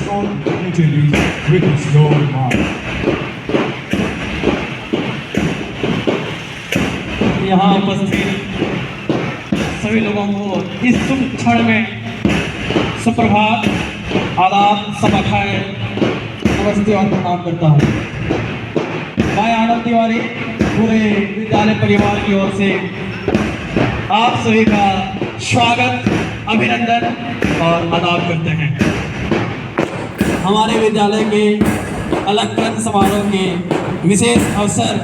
control utilities with your mind. यहाँ उपस्थित सभी लोगों को इस शुभ क्षण में सुप्रभात, आदाब, सबक है, नमस्ते और प्रणाम करता हूँ। मैं आनंद तिवारी पूरे विद्यालय परिवार की ओर से आप सभी का स्वागत, अभिनंदन और आदाब करते हैं। हमारे विद्यालय के अलंकरण समारोह के विशेष अवसर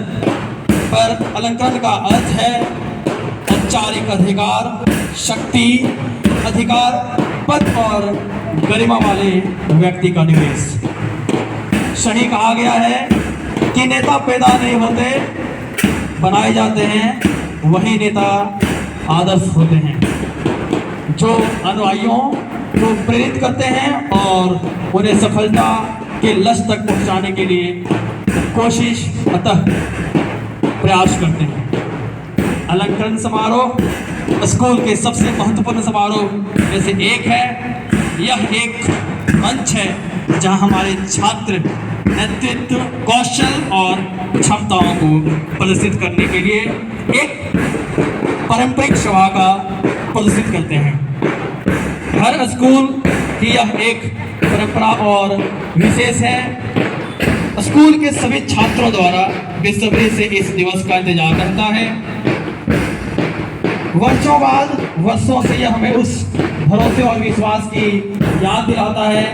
पर अलंकरण का अर्थ है औपचारिक अधिकार, शक्ति, अधिकार, पद और गरिमा वाले व्यक्ति का निवेश। सही कहा गया है कि नेता पैदा नहीं होते, बनाए जाते हैं। वही नेता आदर्श होते हैं जो अनुयायियों को प्रेरित करते हैं और उन्हें सफलता के लक्ष्य तक पहुंचाने के लिए कोशिश अतः प्रयास करते हैं। अलंकरण समारोह स्कूल के सबसे महत्वपूर्ण समारोह में से एक है। यह एक मंच है जहां हमारे छात्र नेतृत्व, कौशल और क्षमताओं को प्रदर्शित करने के लिए एक पारंपरिक सभा का प्रदर्शित करते हैं। हर स्कूल की यह एक परंपरा और विशेष है। स्कूल के सभी छात्रों द्वारा बेसब्री से इस दिवस का इंतजार रहता है। वर्षों बाद वर्षों से यह हमें उस भरोसे और विश्वास की याद दिलाता है।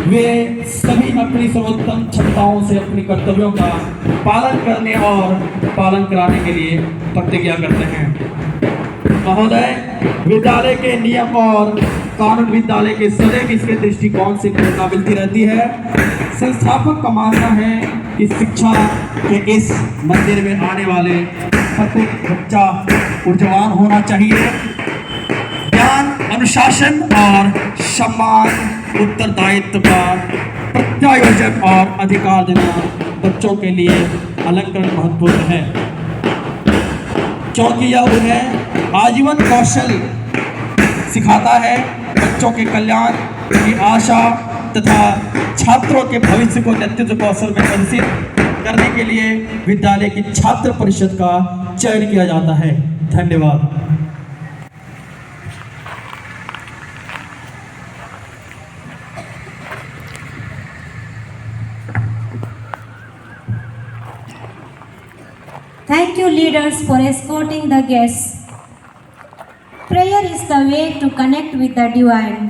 वे सभी अपनी सर्वोत्तम क्षमताओं से अपने कर्तव्यों का पालन करने और पालन कराने के लिए प्रतिज्ञा करते हैं। महोदय, विद्यालय के नियम और कानून विद्यालय के सदैव इसके दृष्टिकोण से प्रेरणा मिलती रहती है। संस्थापक का मानना है कि शिक्षा के इस मंदिर में आने वाले प्रत्येक बच्चा ऊर्जावान होना चाहिए। ज्ञान, अनुशासन और सम्मान, उत्तरदायित्व का प्रत्यायोजन और अधिकार देना बच्चों के लिए अलंकरण महत्वपूर्ण है, क्योंकि यह उन्हें आजीवन कौशल सिखाता है। बच्चों के कल्याण की आशा तथा छात्रों के भविष्य को नेतृत्व कौशल में प्रदर्शित करने के लिए विद्यालय की छात्र परिषद का चयन किया जाता है। धन्यवाद। Thank you, leaders, for escorting the guests. Prayer is the way to connect with the divine.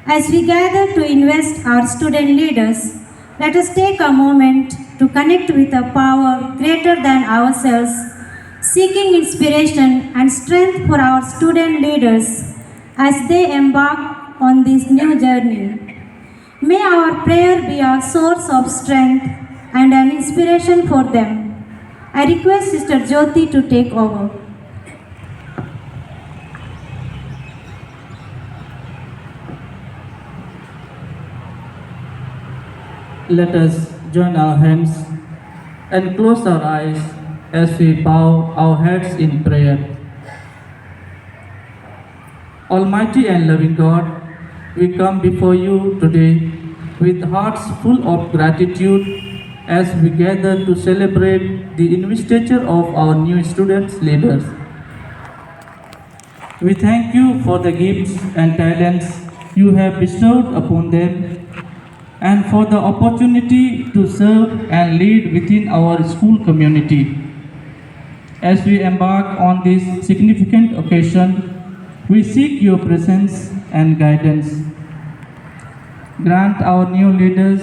As we gather to invest our student leaders, let us take a moment to connect with a power greater than ourselves, seeking inspiration and strength for our student leaders as they embark on this new journey. May our prayer be a source of strength and an inspiration for them. I request Sister Jyoti to take over. Let us join our hands and close our eyes as we bow our heads in prayer. Almighty and loving God, we come before you today with hearts full of gratitude as we gather to celebrate the investiture of our new students leaders. We thank you for the gifts and talents you have bestowed upon them and for the opportunity to serve and lead within our school community. As we embark on this significant occasion, we seek your presence and guidance. Grant our new leaders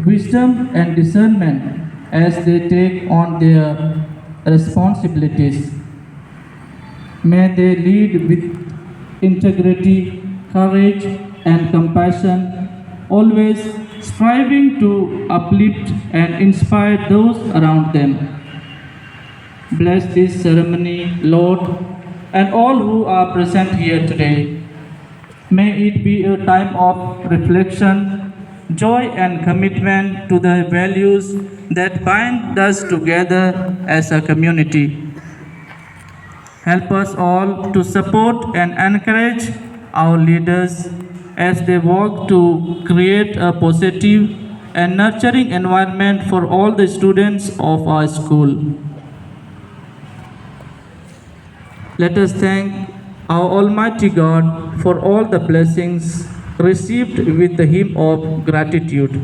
wisdom and discernment as they take on their responsibilities. May they lead with integrity, courage, and compassion, always striving to uplift and inspire those around them. Bless this ceremony, Lord, and all who are present here today. May it be a time of reflection, joy, and commitment to the values that bind us together as a community. Help us all to support and encourage our leaders as they work to create a positive and nurturing environment for all the students of our school. Let us thank our Almighty God for all the blessings received with the hymn of gratitude.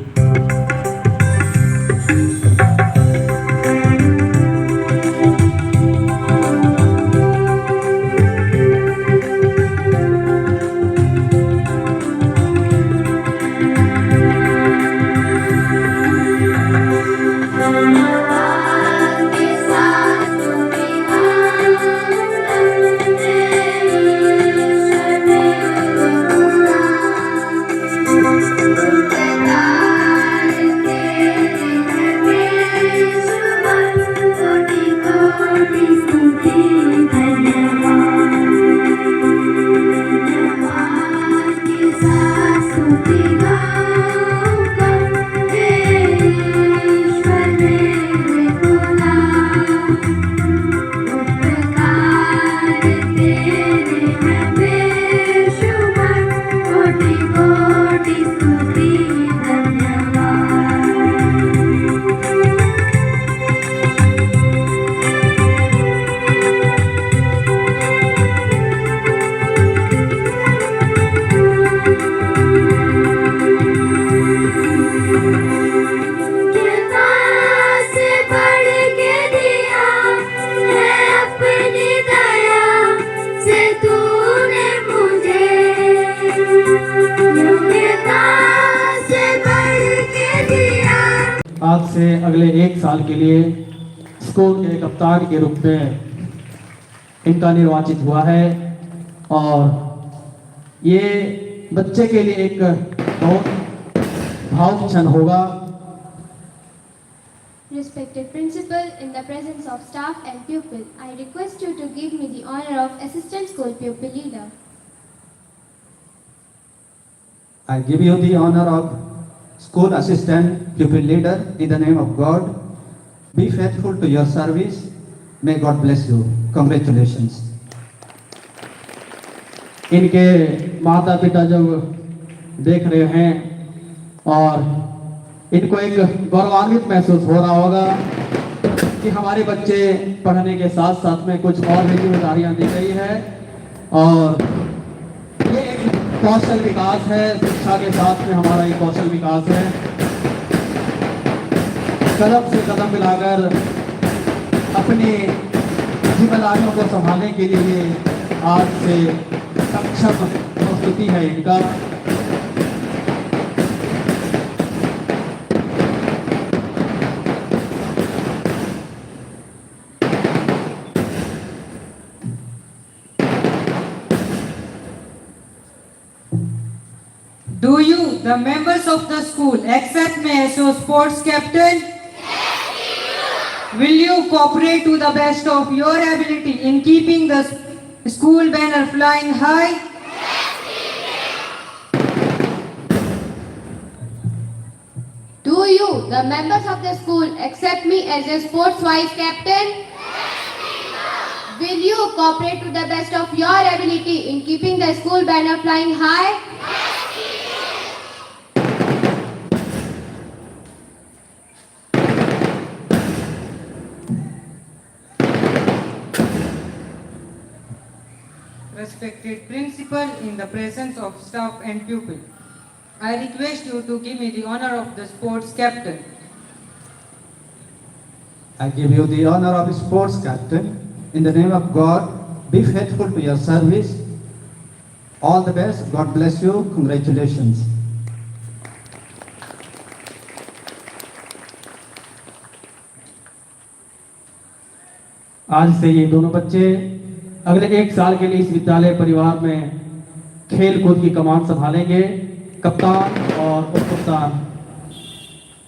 आज से अगले 1 साल के लिए school के कप्तान के रूप में इनका निर्वाचित हुआ है और ये बच्चे के लिए एक बहुत भावुक क्षण होगा। Respected principal, in the presence of staff and pupil, I request you to give me the honor of assistant school pupil leader. I give you the honor of school assistant pupil leader in the name of God. Be faithful to your service. May God bless you. Congratulations. इनके माता पिता जब देख रहे हैं और इनको एक गौरवान्वित महसूस हो रहा होगा कि हमारे बच्चे पढ़ने के साथ साथ में कुछ और भी जिम्मेदारियां दी गई है और ये एक कौशल विकास है। शिक्षा के साथ में हमारा एक कौशल विकास है। कदम से कदम मिलाकर अपनी जिम्मेदारियों को संभालने के लिए आज से सक्षम प्रस्तुति है इनका। Do you, the members of the school, accept me as your sports captain? Will you cooperate to the best of your ability in keeping the school banner flying high? Do you, the members of the school, accept me as a sports vice captain? Will you cooperate to the best of your ability in keeping the school banner flying high? Respected principal, in the presence of staff and pupil, I request you to give me the honor of the sports captain. I give you the honor of sports captain in the name of God. Be faithful to your service. All the best. God bless you. Congratulations. आज से ये दोनों बच्चे अगले 1 साल के लिए इस विद्यालय परिवार में खेल कूद की कमान संभालेंगे। कप्तान और उप कप्तान।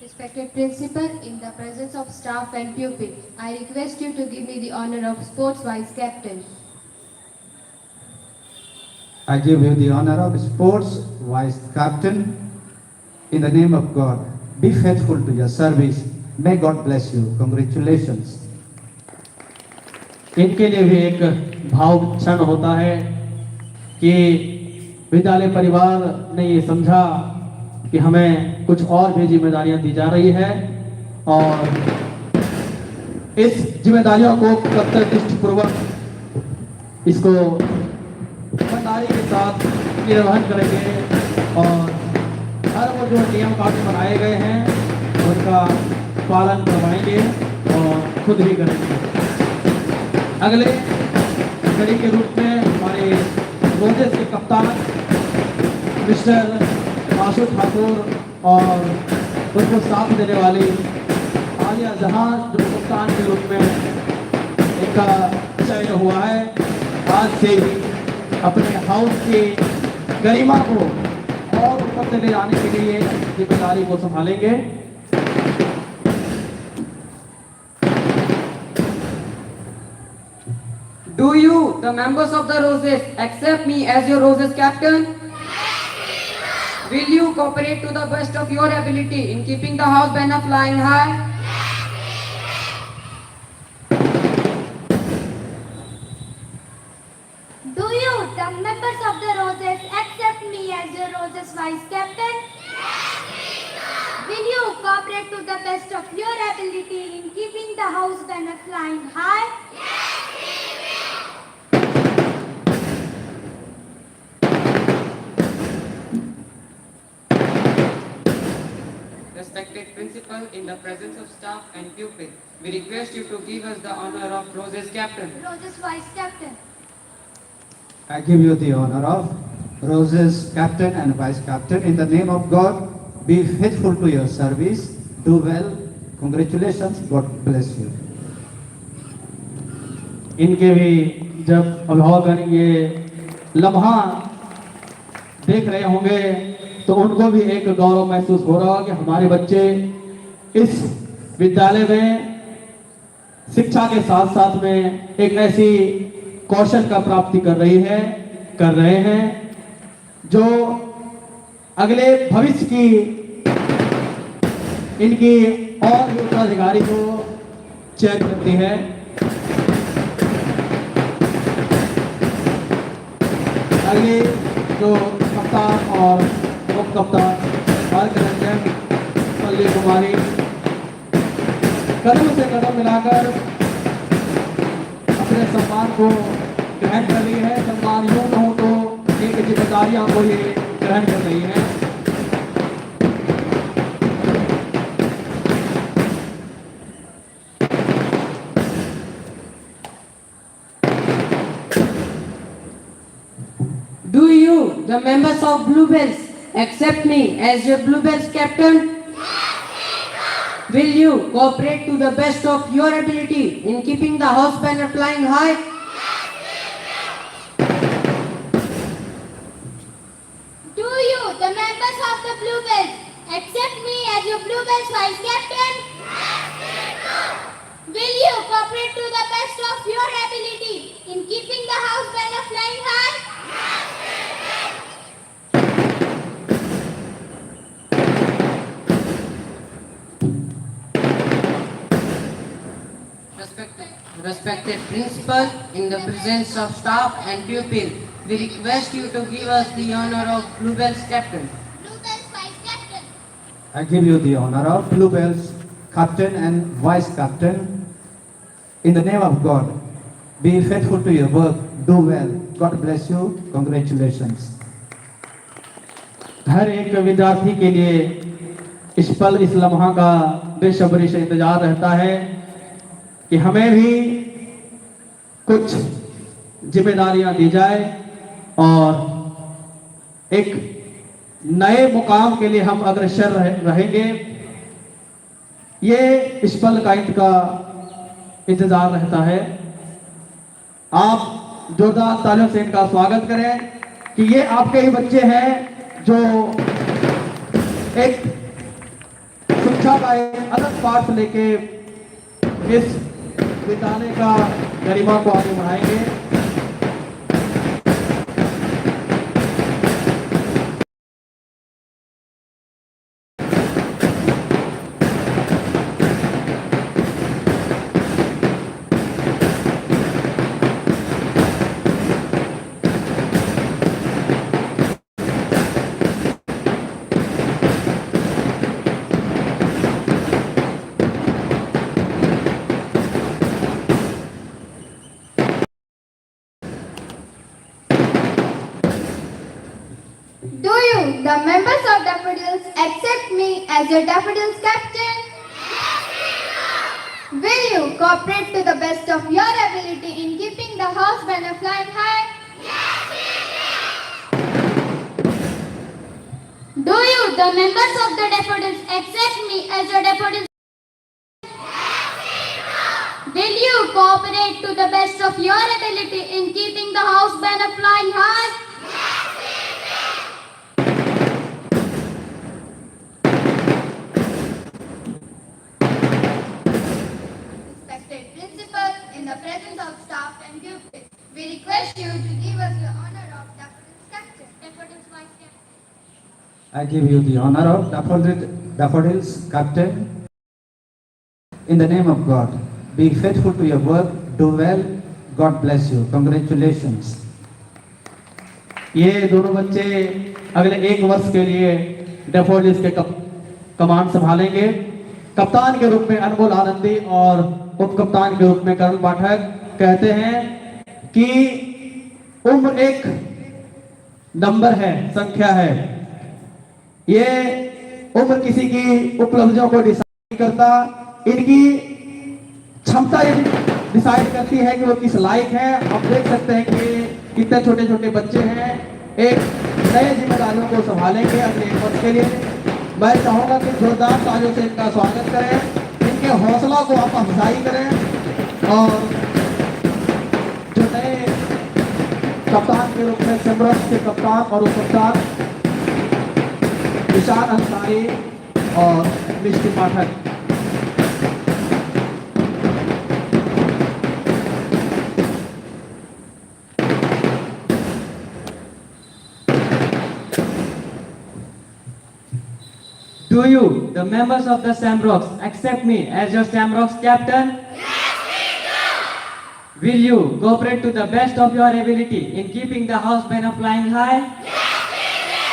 Respected principal, in the presence of staff and pupil, I request you to give me the honor of sports vice captain. I give you the honor of sports vice captain in the name of God. Be faithful to your service. May God bless you. Congratulations. इनके लिए भी एक भावुक क्षण होता है कि विद्यालय परिवार ने ये समझा कि हमें कुछ और भी जिम्मेदारियां दी जा रही है और इस जिम्मेदारियों को कर्तव्यनिष्ठपूर्वक इसको ईमानदारी के साथ निर्वहन करेंगे और हर वो जो नियम कानून बनाए गए हैं उनका पालन करवाएंगे और खुद भी करेंगे। अगले कड़ी के रूप में हमारे रोजेस के कप्तान मिस्टर आशु ठाकुर और उनको साथ देने वाली आलिया जहां जो कप्तान के रूप में इनका चयन हुआ है, आज से ही अपने हाउस की गरिमा को और ऊपर से ले जाने के लिए जिम्मेदारी को संभालेंगे। Do you, the members of the Roses, accept me as your Roses captain? Will you cooperate to the best of your ability in keeping the house banner flying high? Do you, the members of the Roses, accept me as your Roses vice captain? Will you cooperate to the best of your ability in keeping the house banner flying high? Respected principal, in the presence of staff and pupils, we request you to give us the honor of Roses captain. Roses vice captain. I give you the honor of Roses captain and vice captain. In the name of God, be faithful to your service. Do well. Congratulations. God bless you. इनके भी जब अभिभावक ये लम्हा देख रहे होंगे तो उनको भी एक गौरव महसूस हो रहा होगा कि हमारे बच्चे इस विद्यालय में शिक्षा के साथ साथ में एक ऐसी कौशल का प्राप्ति कर रहे हैं जो अगले भविष्य की इनकी और भी उत्तराधिकारी को चयन करती है। अगले जो कप्तान और उप कप्तान मार्गदर्शक पल्ली कुमारी कदम से कदम मिलाकर अपने सम्मान को ग्रहण कर रही है। सम्मान यूं कहूं तो एक जिम्मेदारियां को ये ग्रहण कर रही है। Do you, the members of Bluebells, accept me as your Bluebells captain? Will you cooperate to the best of your ability in keeping the house banner flying high? Do you, the members of the Bluebells, accept me as your Bluebells vice captain? Will you cooperate to the best of your ability in keeping the house banner flying high? Respected principal, in the presence of staff and pupil, we request you to give us the honor of Bluebells captain. Bluebells vice captain. I give you the honor of Bluebells captain and vice captain. In the name of God, be faithful to your work. Do well. God bless you. Congratulations. हर एक विद्यार्थी के लिए इस पल इस लम्हा का बेसब्री से इंतजार रहता है कि हमें भी कुछ जिम्मेदारियां दी जाए और एक नए मुकाम के लिए हम अग्रसर रहेंगे। ये इस पल का इनका इंतजार रहता है। आप जोरदार तालियों से इनका स्वागत करें कि ये आपके ही बच्चे हैं जो एक शिक्षा का एक अलग पाठ लेके इस विद्यालय का गरिमा को आगे बढ़ाएंगे। Do you, the members of daffodils, accept me as your daffodils captain? Will you cooperate to the best of your ability in keeping the house banner flying high? Do you, the members of the daffodils, accept me as your daffodils? Will you cooperate to the best of your ability in keeping the house banner flying high? Respected principal, in the presence of staff and pupils, we request you to give us the honor of daffodils captain, daffodils vice captain. I give you the honor of daffodils captain. In the name of God, be faithful to your work, do well, God bless you. Congratulations. ये दोनों बच्चे अगले 1 वर्ष के लिए daffodils के कमान संभालेंगे। कप्तान के रूप में अनमोल आनंदी और उप कप्तान के रूप में करण पाठक। कहते हैं कि उम्र एक नंबर है, संख्या है। ये उम्र किसी की उपलब्धियों को डिसाइड नहीं करता, इनकी क्षमता ये डिसाइड करती है कि वो किस लायक है। आप देख सकते हैं कि कितने छोटे छोटे बच्चे हैं, एक नए जिम्मेदारियों को संभालेंगे अगले 1 वर्ष के लिए। मैं चाहूंगा कि जोरदार तालियों से इनका स्वागत करें, इनके हौसला को आप अफजाई करें और जो नए कप्तान के रूप में सेमरॉक्स के कप्तान और उप कप्तान निशान अंसारी और मिष्टी पाठक। Do you, the members of the Shamrocks, accept me as your Shamrocks captain? Yes, we do. Will you cooperate to the best of your ability in keeping the house banner flying high? Yes, we will.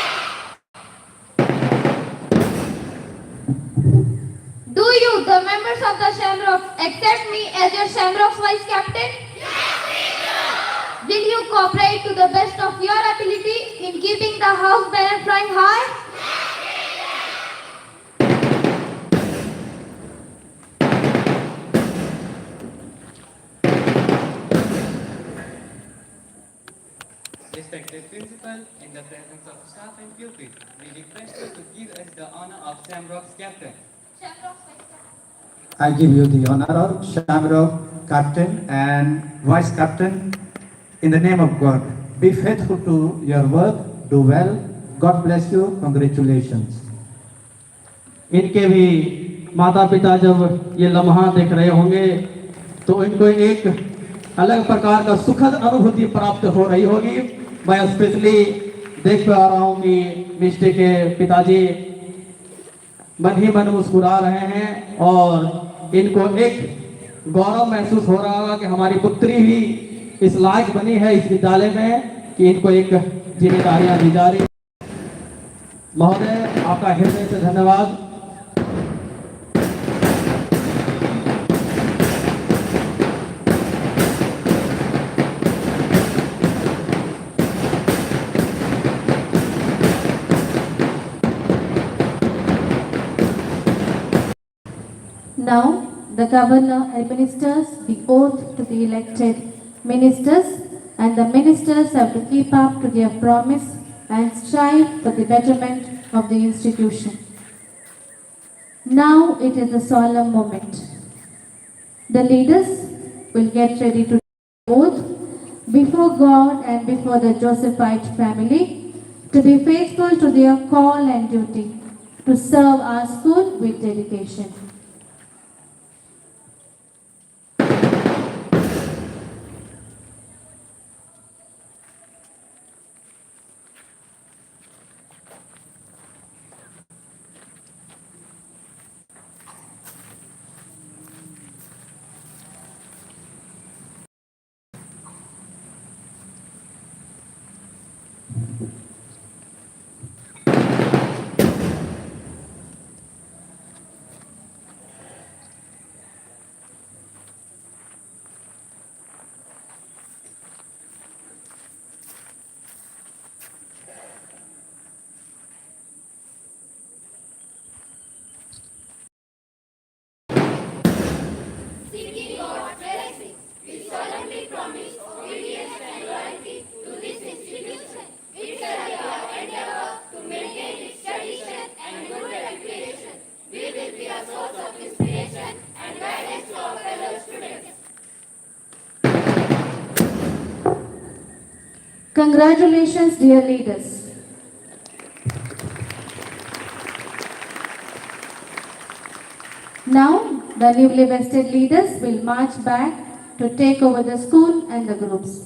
Do you, the members of the Shamrocks, accept me as your Shamrocks vice captain? Yes, we do. Will you cooperate to the best of your ability in keeping the house banner flying high? Respected principal, in the presence of staff and pupils, we request you to give us the honor of Shamrocks captain. Shamrocks vice captain. I give you the honor of Shamrock captain and vice captain. In the name of God, be faithful to your work, do well, God bless you, congratulations. इनके भी माता पिता जब ये लम्हा देख रहे होंगे तो इनको एक अलग प्रकार का सुखद अनुभूति प्राप्त हो रही होगी। मैं स्पेशली देख पा रहा हूँ कि मिष्टी के पिताजी मन ही मन मुस्कुरा रहे हैं और इनको एक गौरव महसूस हो रहा होगा कि हमारी पुत्री भी इस लायक बनी है इस विद्यालय में कि इनको एक जिम्मेदारियां दी जा रही। महोदय, आपका हृदय से धन्यवाद। Now, the Governor administers the oath to the elected ministers, and the ministers have to keep up to their promise and strive for the betterment of the institution. Now it is a solemn moment. The leaders will get ready to take oath before God and before the Josephite family to be faithful to their call and duty to serve our school with dedication. Congratulations, dear leaders. Now, the newly vested leaders will march back to take over the school and the groups.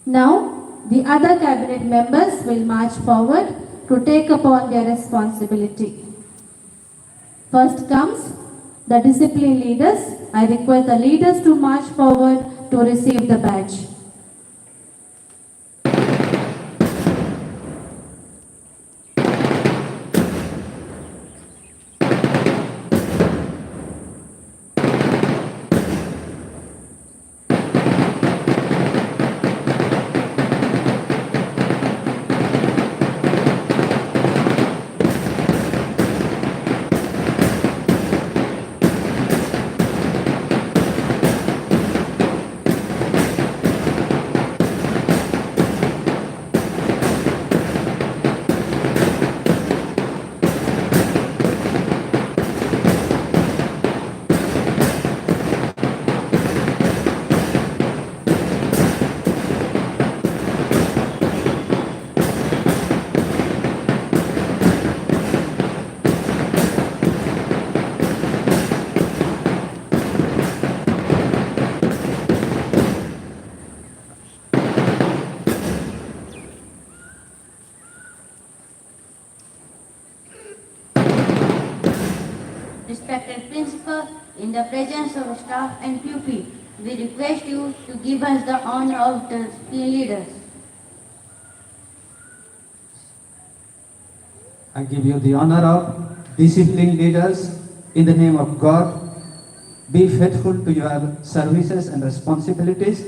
Now, the other cabinet members will march forward to take upon their responsibility. First comes the discipline leaders. I request the leaders to march forward to receive the badge. Respected principal, in the presence of staff and pupils, we request you to give us the honor of the leaders. I give you the honor of discipline leaders in the name of God. Be faithful to your services and responsibilities.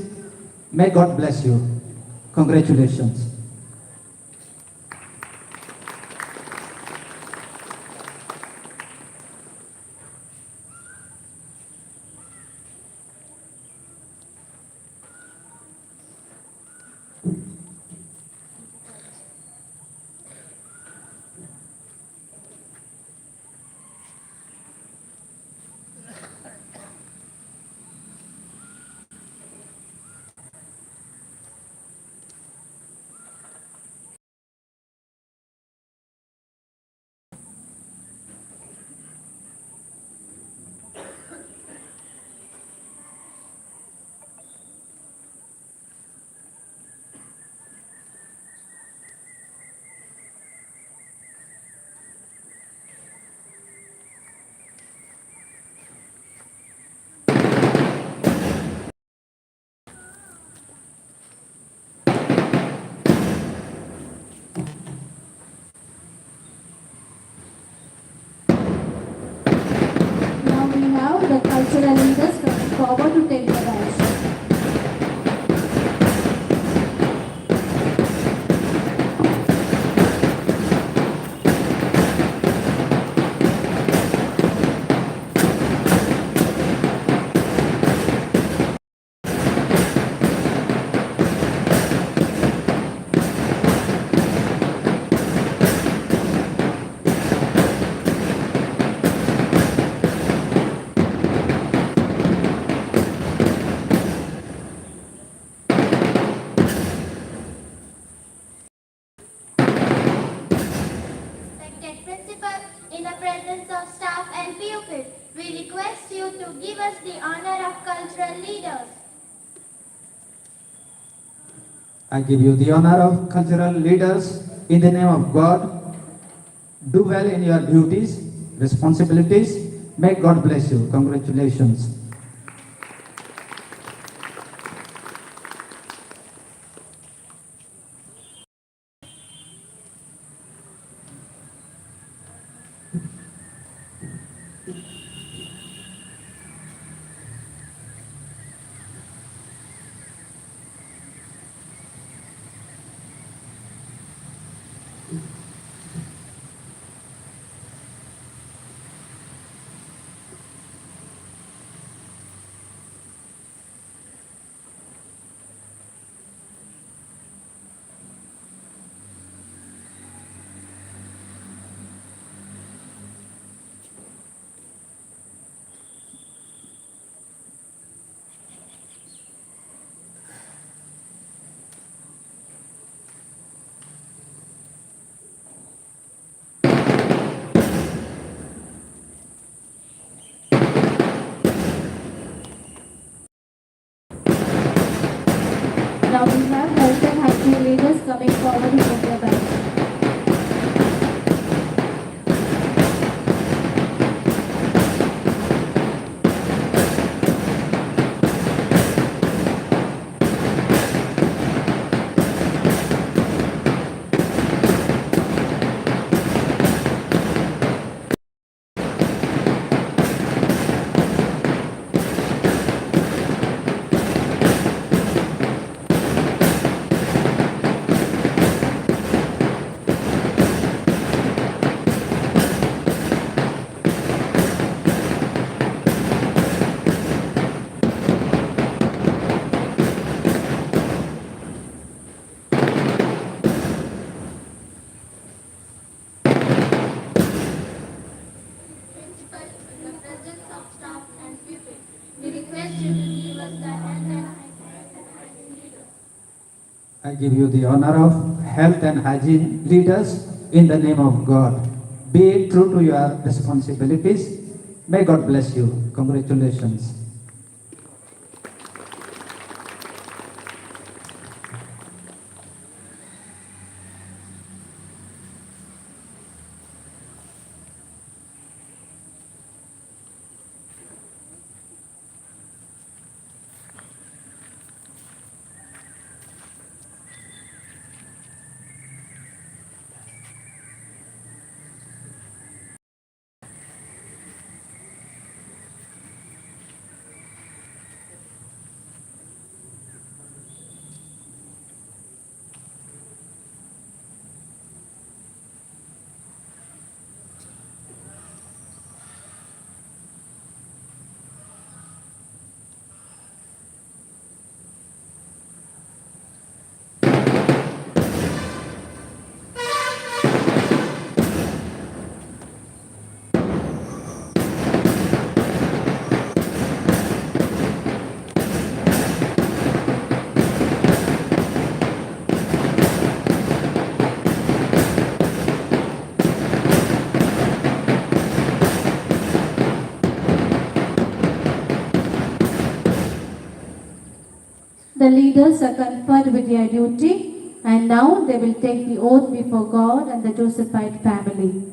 May God bless you. Congratulations. Now we have the cultural leaders coming forward to take the badge. Respected principal, in the presence of staff and pupils, we request you to give us the honor of cultural leaders. I give you the honor of cultural leaders in the name of God. Do well in your duties, responsibilities. May God bless you. Congratulations. I give you the honor of health and hygiene leaders in the name of God. Be true to your responsibilities. May God bless you. Congratulations. The leaders are conferred with their duty, and now they will take the oath before God and the Josephite family.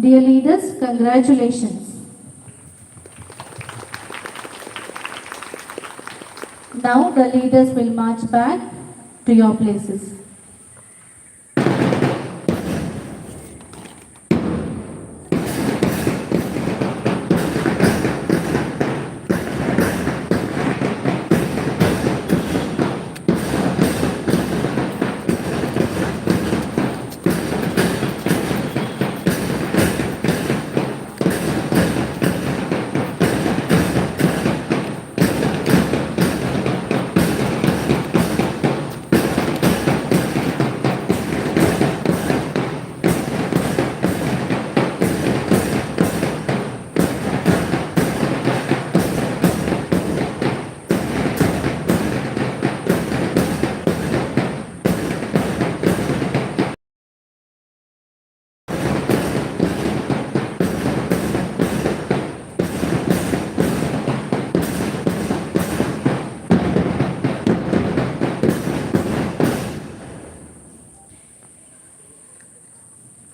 Dear leaders, congratulations. Now the leaders will march back to your places.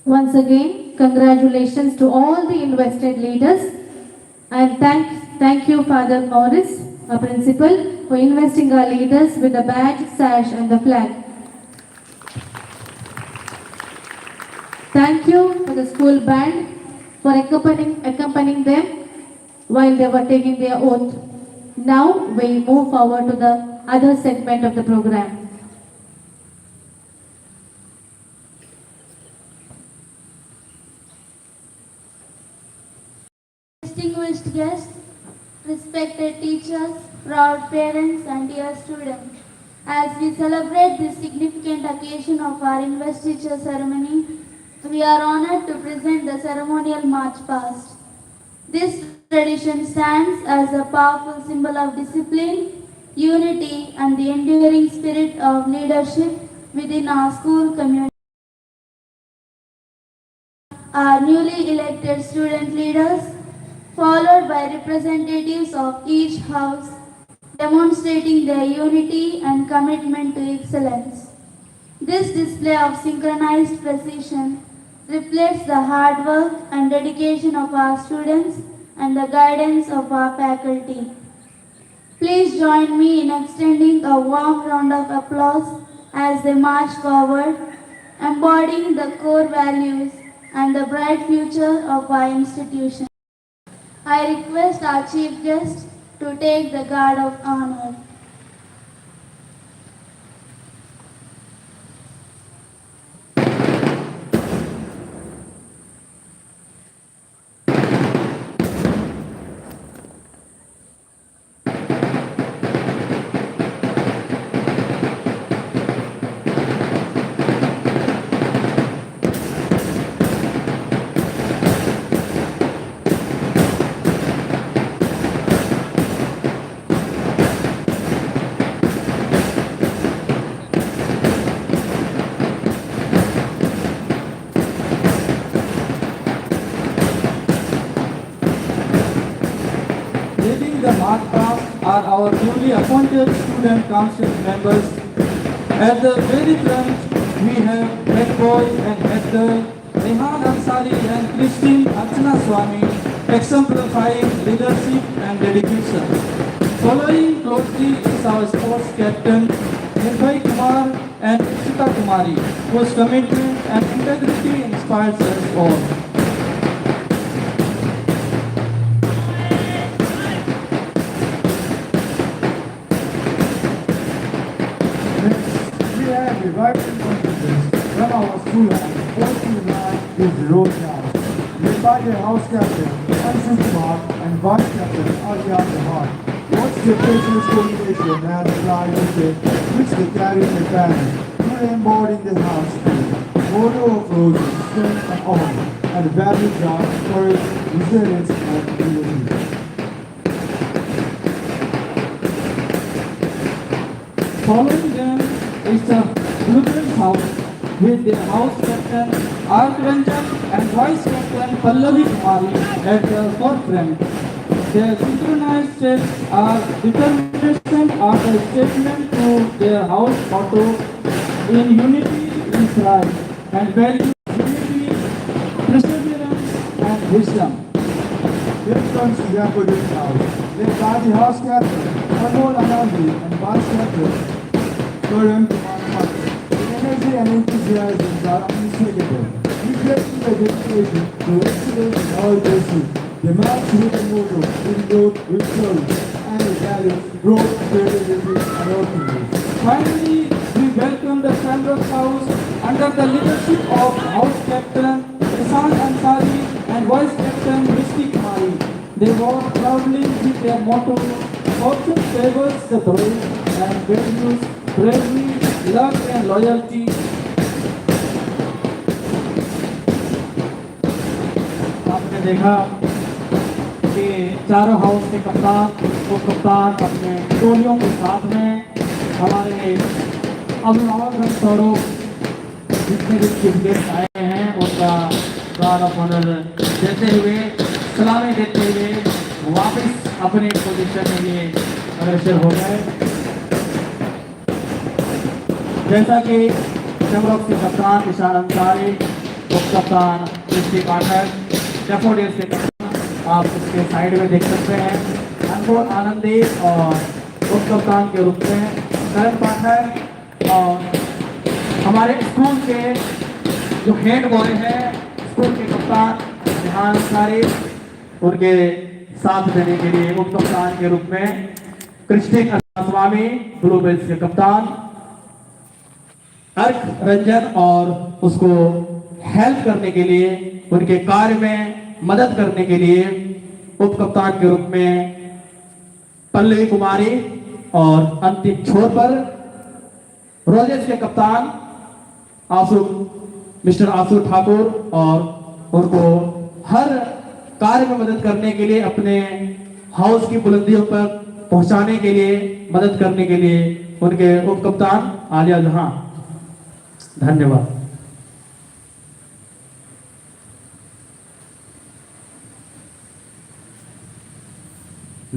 Once again, congratulations to all the invested leaders, and thank you Father Morris, our principal, for investing our leaders with the badge, sash and the flag. Thank you for the school band for accompanying them while they were taking their oath. Now we move forward to the other segment of the program. Distinguished guests, respected teachers, proud parents and dear students, as we celebrate this significant occasion of our investiture ceremony, we are honored to present the ceremonial march past. This tradition stands as a powerful symbol of discipline, unity and the enduring spirit of leadership within our school community. Our newly elected student leaders, followed by representatives of each house, demonstrating their unity and commitment to excellence. This display of synchronized precision reflects the hard work and dedication of our students and the guidance of our faculty. Please join me in extending a warm round of applause as they march forward, embodying the core values and the bright future of our institution. I request our chief guest to to take the guard of honor. Leading the march past are our newly appointed student council members. At the very front, we have head boy and head girl, Rehan Ansari and Christine Archana Swami, exemplifying leadership and dedication. Following closely is our sports captain, Nirbhay Kumar and Ishita Kumari, whose commitment and integrity inspires us all. We have the right confidence from our school on 49 is the road now. Led by the house captain, Anshul Kumar, and vice captain, Arya Jahan. What's the precious combination and the fly with which they carry in the banner, to embody in the house. Motto of roses, strength and honor, and the values are courage, resilience, and unity. Following them is the Blueprint House with the house captain R. Ranjan and vice captain Pallavi Kumari at the forefront. Their synchronized steps are determination of a statement to their house motto in unity in Christ and value unity, perseverance and wisdom. Here comes the Yapodin house, led by the house captain, Anmol Anandi, and vice captain, Karan Kumar. The energy and enthusiasm are unmistakable, reflecting the dedication to excellence in all places. The march with the motto, in growth with courage, and the value, growth, creativity, and optimism. Finally, we welcome the Shamrock House under the leadership of House Captain Isan Ansari and Vice Captain Rishti Kumari. They walk proudly with their motto, fortune favors the brave and values bravery, luck and loyalty. आपने देखा कि चारों house के कप्तान वो कप्तान अपने टोलियों के साथ में हमारे अभिभावक स्वरूप जितने भी चीफ गेस्ट आए हैं उनका गार्ड ऑफ ऑनर देते हुए सलामी देते हुए वापस अपनी पोजीशन में ये अग्रसर हो गए। जैसा कि शमरॉक के कप्तान ईशान अंसारी, उप कप्तान कृष्टि पाठक, डेफोडिल्स के कप्तान आप इसके साइड में देख सकते हैं अनमोल आनंदी और उप कप्तान के रूप में करण पाठक और हमारे स्कूल के जो हेड बॉय है स्कूल के कप्तान रेहान अंसारी, उनके साथ देने के लिए उप कप्तान के रूप में कृष्णिक स्वामी, ब्लूबेल्स के कप्तान अर्क रंजन और उसको हेल्प करने के लिए उनके कार्य में मदद करने के लिए उप कप्तान के रूप में पल्लवी कुमारी और अंतिम छोर पर रोजेस के कप्तान मिस्टर आसू ठाकुर और उनको हर कार्य में मदद करने के लिए अपने हाउस की बुलंदियों पर पहुंचाने के लिए मदद करने के लिए उनके उप कप्तान आलिया जहां। धन्यवाद।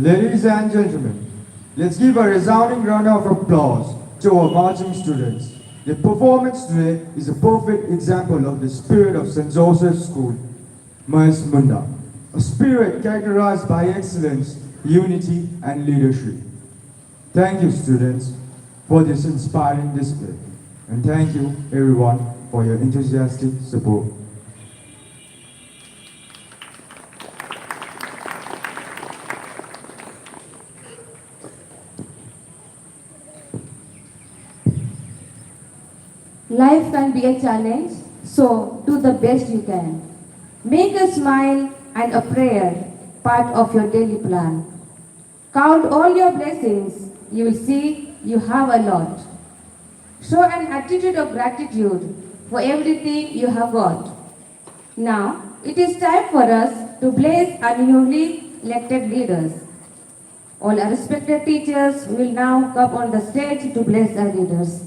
Ladies and gentlemen, let's give a resounding round of applause to our marching students. The performance today is a perfect example of the spirit of St. Joseph's School, Mas Munda, a spirit characterized by excellence, unity, and leadership. Thank you, students, for this inspiring display. And thank you, everyone, for your enthusiastic support. Life can be a challenge, so do the best you can. Make a smile and a prayer part of your daily plan. Count all your blessings, you will see you have a lot. Show an attitude of gratitude for everything you have got. Now, it is time for us to bless our newly elected leaders. All our respected teachers will now come on the stage to bless our leaders.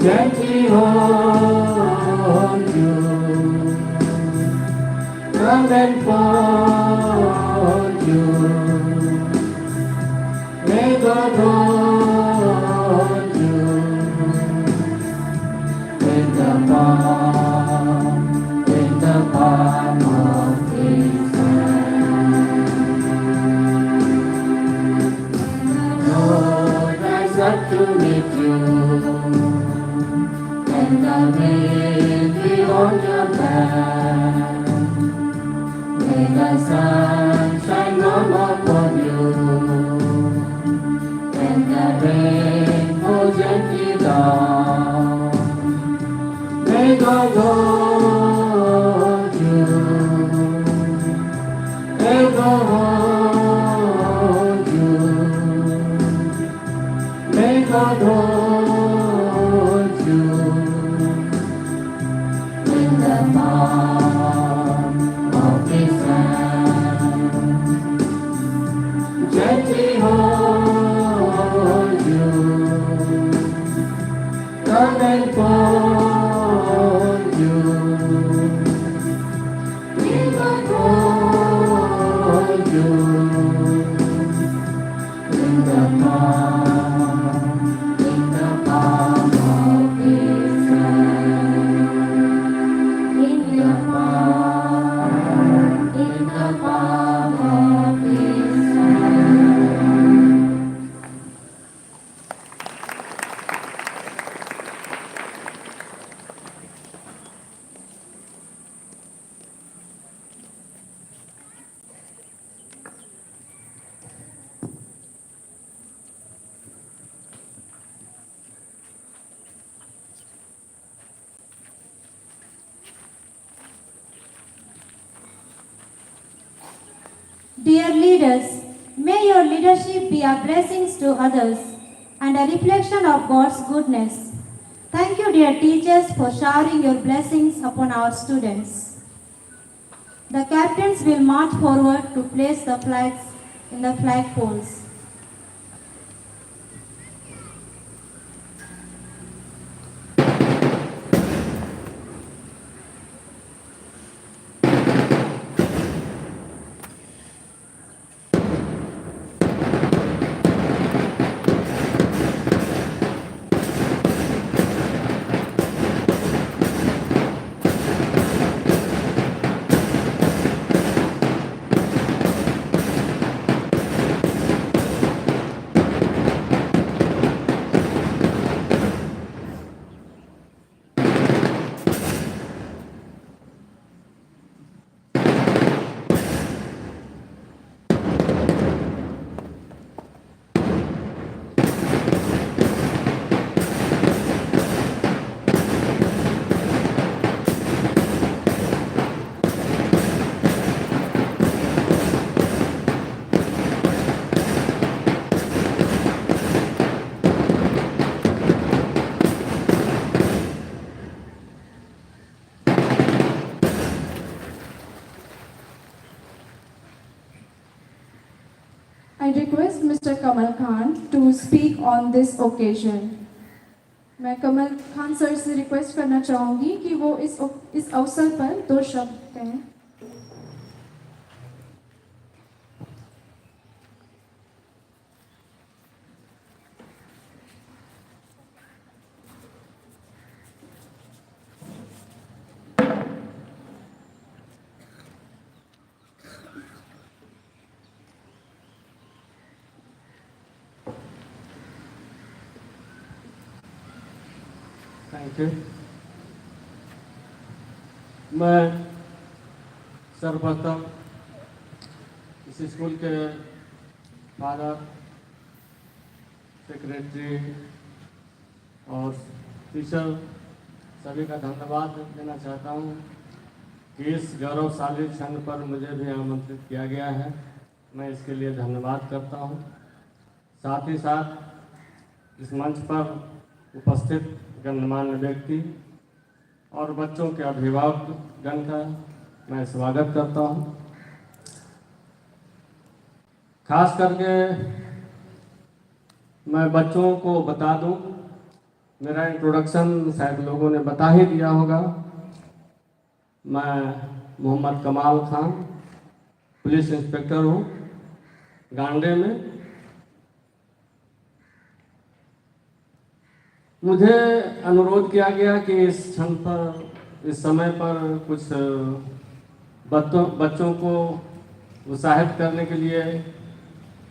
Gently hold you, come and fold you. May God hold you in the palm of His hand. Lord, rise up to meet you. And the wind be on your back. May the sun shine warm upon you. And the rain fall gently down. May God hold you. May God hold you. May God hold you. In the palm of His hand, gently hold you, come and fold you. We will hold you in the palm of His hand. In the palm of His hand. Dear leaders, may your leadership be a blessing to others and a reflection of God's goodness. Thank you, dear teachers, for showering your blessings upon our students. The captains will march forward to place the flags in the flag poles. to speak on this occasion. मैं कमल Khan sir से request करना चाहूँगी कि वो इस अवसर पर 2 शब्द कहें. Thank you. मैं सर्वप्रथम इस स्कूल के फादर, सेक्रेटरी और टीचर सभी का धन्यवाद देना चाहता हूँ कि इस गौरवशाली क्षण पर मुझे भी आमंत्रित किया गया है. मैं इसके लिए धन्यवाद करता हूँ. साथ ही साथ इस मंच पर उपस्थित गणमान्य व्यक्ति और बच्चों के अभिभावकगण का मैं स्वागत करता हूं. खास करके मैं बच्चों को बता दूं, मेरा इंट्रोडक्शन शायद लोगों ने बता ही दिया होगा. मैं मोहम्मद कमाल खान पुलिस इंस्पेक्टर हूं गांडे में. मुझे अनुरोध किया गया कि इस क्षण पर, इस समय पर कुछ बच्चों को उत्साहित करने के लिए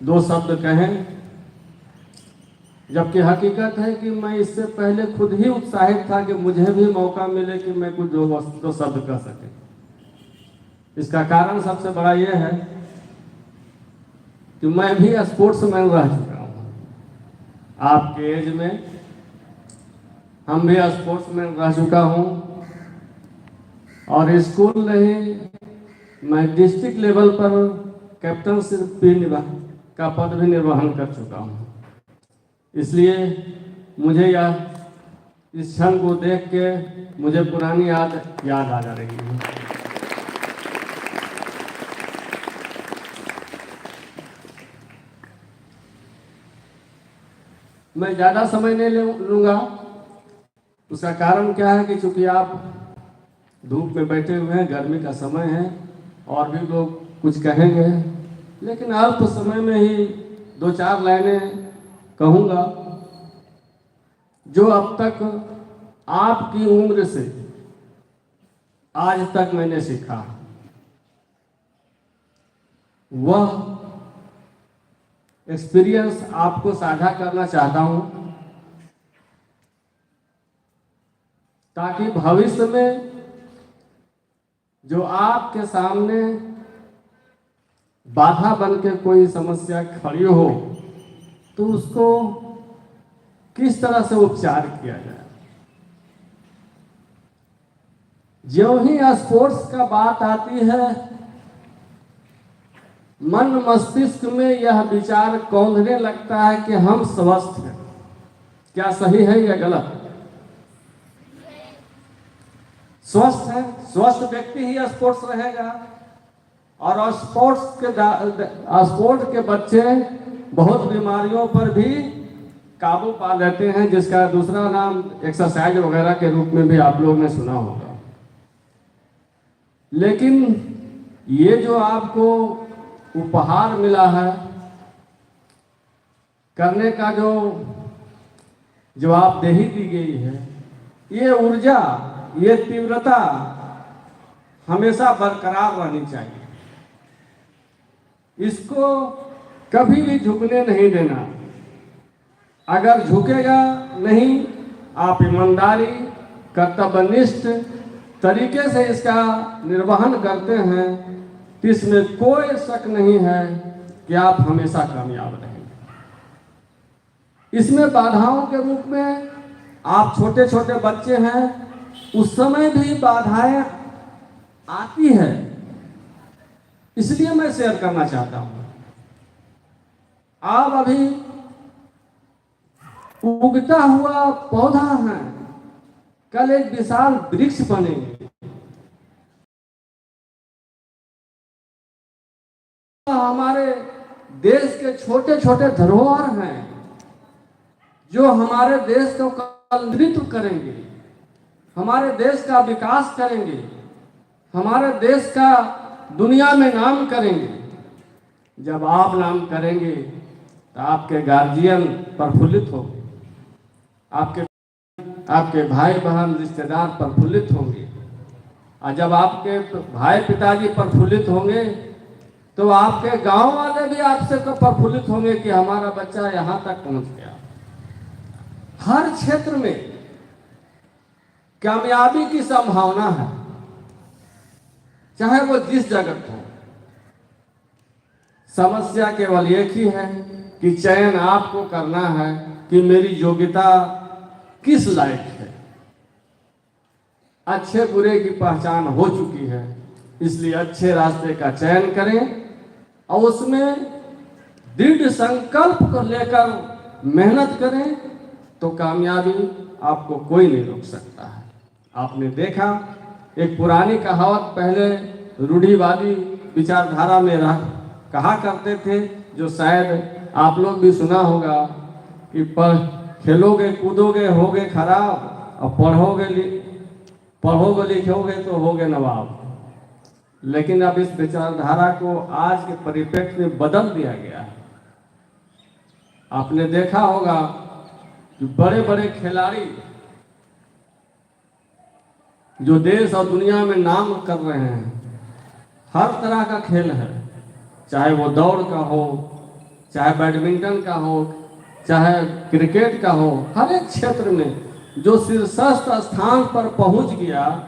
2 शब्द कहें, जबकि हकीकत है कि मैं इससे पहले खुद ही उत्साहित था कि मुझे भी मौका मिले कि मैं कुछ 2 शब्द कह सके. इसका कारण सबसे बड़ा ये है कि मैं भी स्पोर्ट्समैन रह चुका हूँ. आपके एज में हम भी स्पोर्ट्समैन रह चुका हूँ और स्कूल नहीं, मैं डिस्ट्रिक्ट लेवल पर कैप्टनशिप का पद भी निर्वहन कर चुका हूँ. इसलिए मुझे इस क्षण को देख के मुझे पुरानी याद आ जा रही है. मैं ज़्यादा समय नहीं लूँगा. उसका कारण क्या है कि चूंकि आप धूप में बैठे हुए हैं, गर्मी का समय है और भी लोग कुछ कहेंगे, लेकिन अल्प समय में ही 2-4 लाइनें कहूँगा जो अब तक आपकी उम्र से आज तक मैंने सीखा. वह एक्सपीरियंस आपको साझा करना चाहता हूँ ताकि भविष्य में जो आपके सामने बाधा बन के कोई समस्या खड़ी हो तो उसको किस तरह से उपचार किया जाए. ज्यों ही स्पोर्ट्स का बात आती है, मन मस्तिष्क में यह विचार कौंधने लगता है कि हम स्वस्थ हैं. क्या सही है या गलत? स्वस्थ है, स्वस्थ व्यक्ति ही स्पोर्ट्स रहेगा. और स्पोर्ट्स के बच्चे बहुत बीमारियों पर भी काबू पा लेते हैं, जिसका दूसरा नाम एक्सरसाइज वगैरह के रूप में भी आप लोग ने सुना होगा. लेकिन ये जो आपको उपहार मिला है करने का, जो जवाबदेही दी गई है, ये ऊर्जा, ये तीव्रता हमेशा बरकरार रहनी चाहिए. इसको कभी भी झुकने नहीं देना. अगर झुकेगा नहीं, आप ईमानदारी, कर्तव्यनिष्ठ तरीके से इसका निर्वहन करते हैं तो इसमें कोई शक नहीं है कि आप हमेशा कामयाब रहेंगे. इसमें बाधाओं के रूप में आप छोटे छोटे बच्चे हैं, उस समय भी बाधाएं आती है, इसलिए मैं शेयर करना चाहता हूं. आप अभी उगता हुआ पौधा है, कल एक विशाल वृक्ष बनेंगे. हमारे देश के छोटे छोटे धरोहर हैं, जो हमारे देश को कल नेतृत्व करेंगे, हमारे देश का विकास करेंगे, हमारे देश का दुनिया में नाम करेंगे। जब आप नाम करेंगे तो आपके गार्जियन प्रफुल्लित होंगे, आपके भाई बहन रिश्तेदार प्रफुल्लित होंगे, और जब आपके भाई पिताजी प्रफुल्लित होंगे तो आपके गांव वाले भी आपसे तो प्रफुल्लित होंगे कि हमारा बच्चा यहां तक पहुंच गया। हर क्षेत्र में कामयाबी की संभावना है, चाहे वो जिस जगत हो। समस्या केवल एक ही है कि चयन आपको करना है कि मेरी योग्यता किस लायक है। अच्छे बुरे की पहचान हो चुकी है, इसलिए अच्छे रास्ते का चयन करें और उसमें दृढ़ संकल्प को लेकर मेहनत करें तो कामयाबी आपको कोई नहीं रोक सकता है। आपने देखा एक पुरानी कहावत पहले रूढ़िवादी विचारधारा में कहा करते थे, जो शायद आप लोग भी सुना होगा कि खेलोगे कूदोगे होगे खराब और पढ़ोगे लिखोगे तो होगे नवाब। लेकिन अब इस विचारधारा को आज के परिप्रेक्ष्य में बदल दिया गया है। आपने देखा होगा कि बड़े बड़े खिलाड़ी जो देश और दुनिया में नाम कर रहे हैं, हर तरह का खेल है, चाहे वो दौड़ का हो, चाहे बैडमिंटन का हो, चाहे क्रिकेट का हो, हर एक क्षेत्र में जो शीर्षस्थ स्थान पर पहुंच गया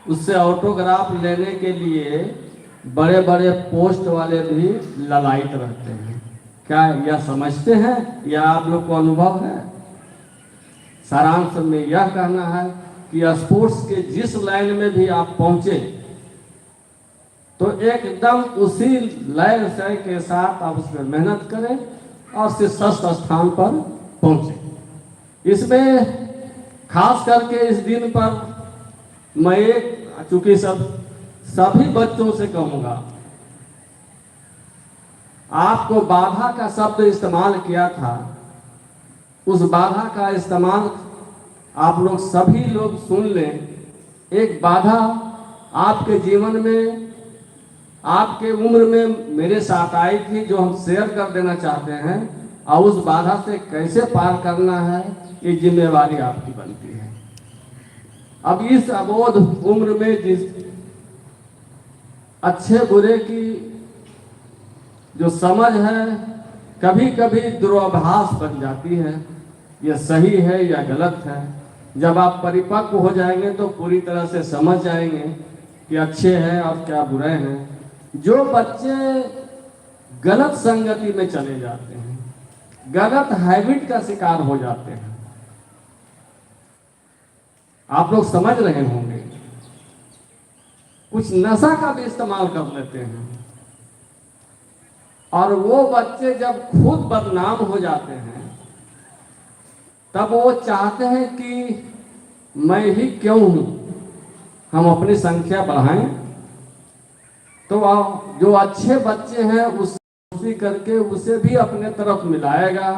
उससे ऑटोग्राफ लेने के लिए बड़े बड़े पोस्ट वाले भी ललायित रहते हैं। क्या यह समझते हैं या आप लोग को अनुभव है? सारांश में यह कहना है कि स्पोर्ट्स के जिस लाइन में भी आप पहुंचे तो एकदम उसी लय से के साथ आप उसमें मेहनत करें और शीर्षस्थ स्थान पर पहुंचे। इसमें खास करके इस दिन पर मैं चूंकि सभी बच्चों से कहूंगा, आपको बाधा का शब्द इस्तेमाल किया था, उस बाधा का इस्तेमाल आप लोग सभी लोग सुन लें। एक बाधा आपके जीवन में, आपके उम्र में मेरे साथ आई थी, जो हम शेयर कर देना चाहते हैं, और उस बाधा से कैसे पार करना है ये जिम्मेवारी आपकी बनती है। अब इस अबोध उम्र में जिस अच्छे बुरे की जो समझ है कभी कभी दुर्भाष बन जाती है, यह सही है या गलत है। जब आप परिपक्व हो जाएंगे तो पूरी तरह से समझ जाएंगे कि अच्छे हैं और क्या बुरे हैं। जो बच्चे गलत संगति में चले जाते हैं, गलत हैबिट का शिकार हो जाते हैं, आप लोग समझ रहे होंगे, कुछ नशा का भी इस्तेमाल कर लेते हैं, और वो बच्चे जब खुद बदनाम हो जाते हैं तब वो चाहते हैं कि मैं ही क्यों हूं, हम अपनी संख्या बढ़ाएं। तो जो अच्छे बच्चे हैं उसी करके उसे भी अपने तरफ मिलाएगा,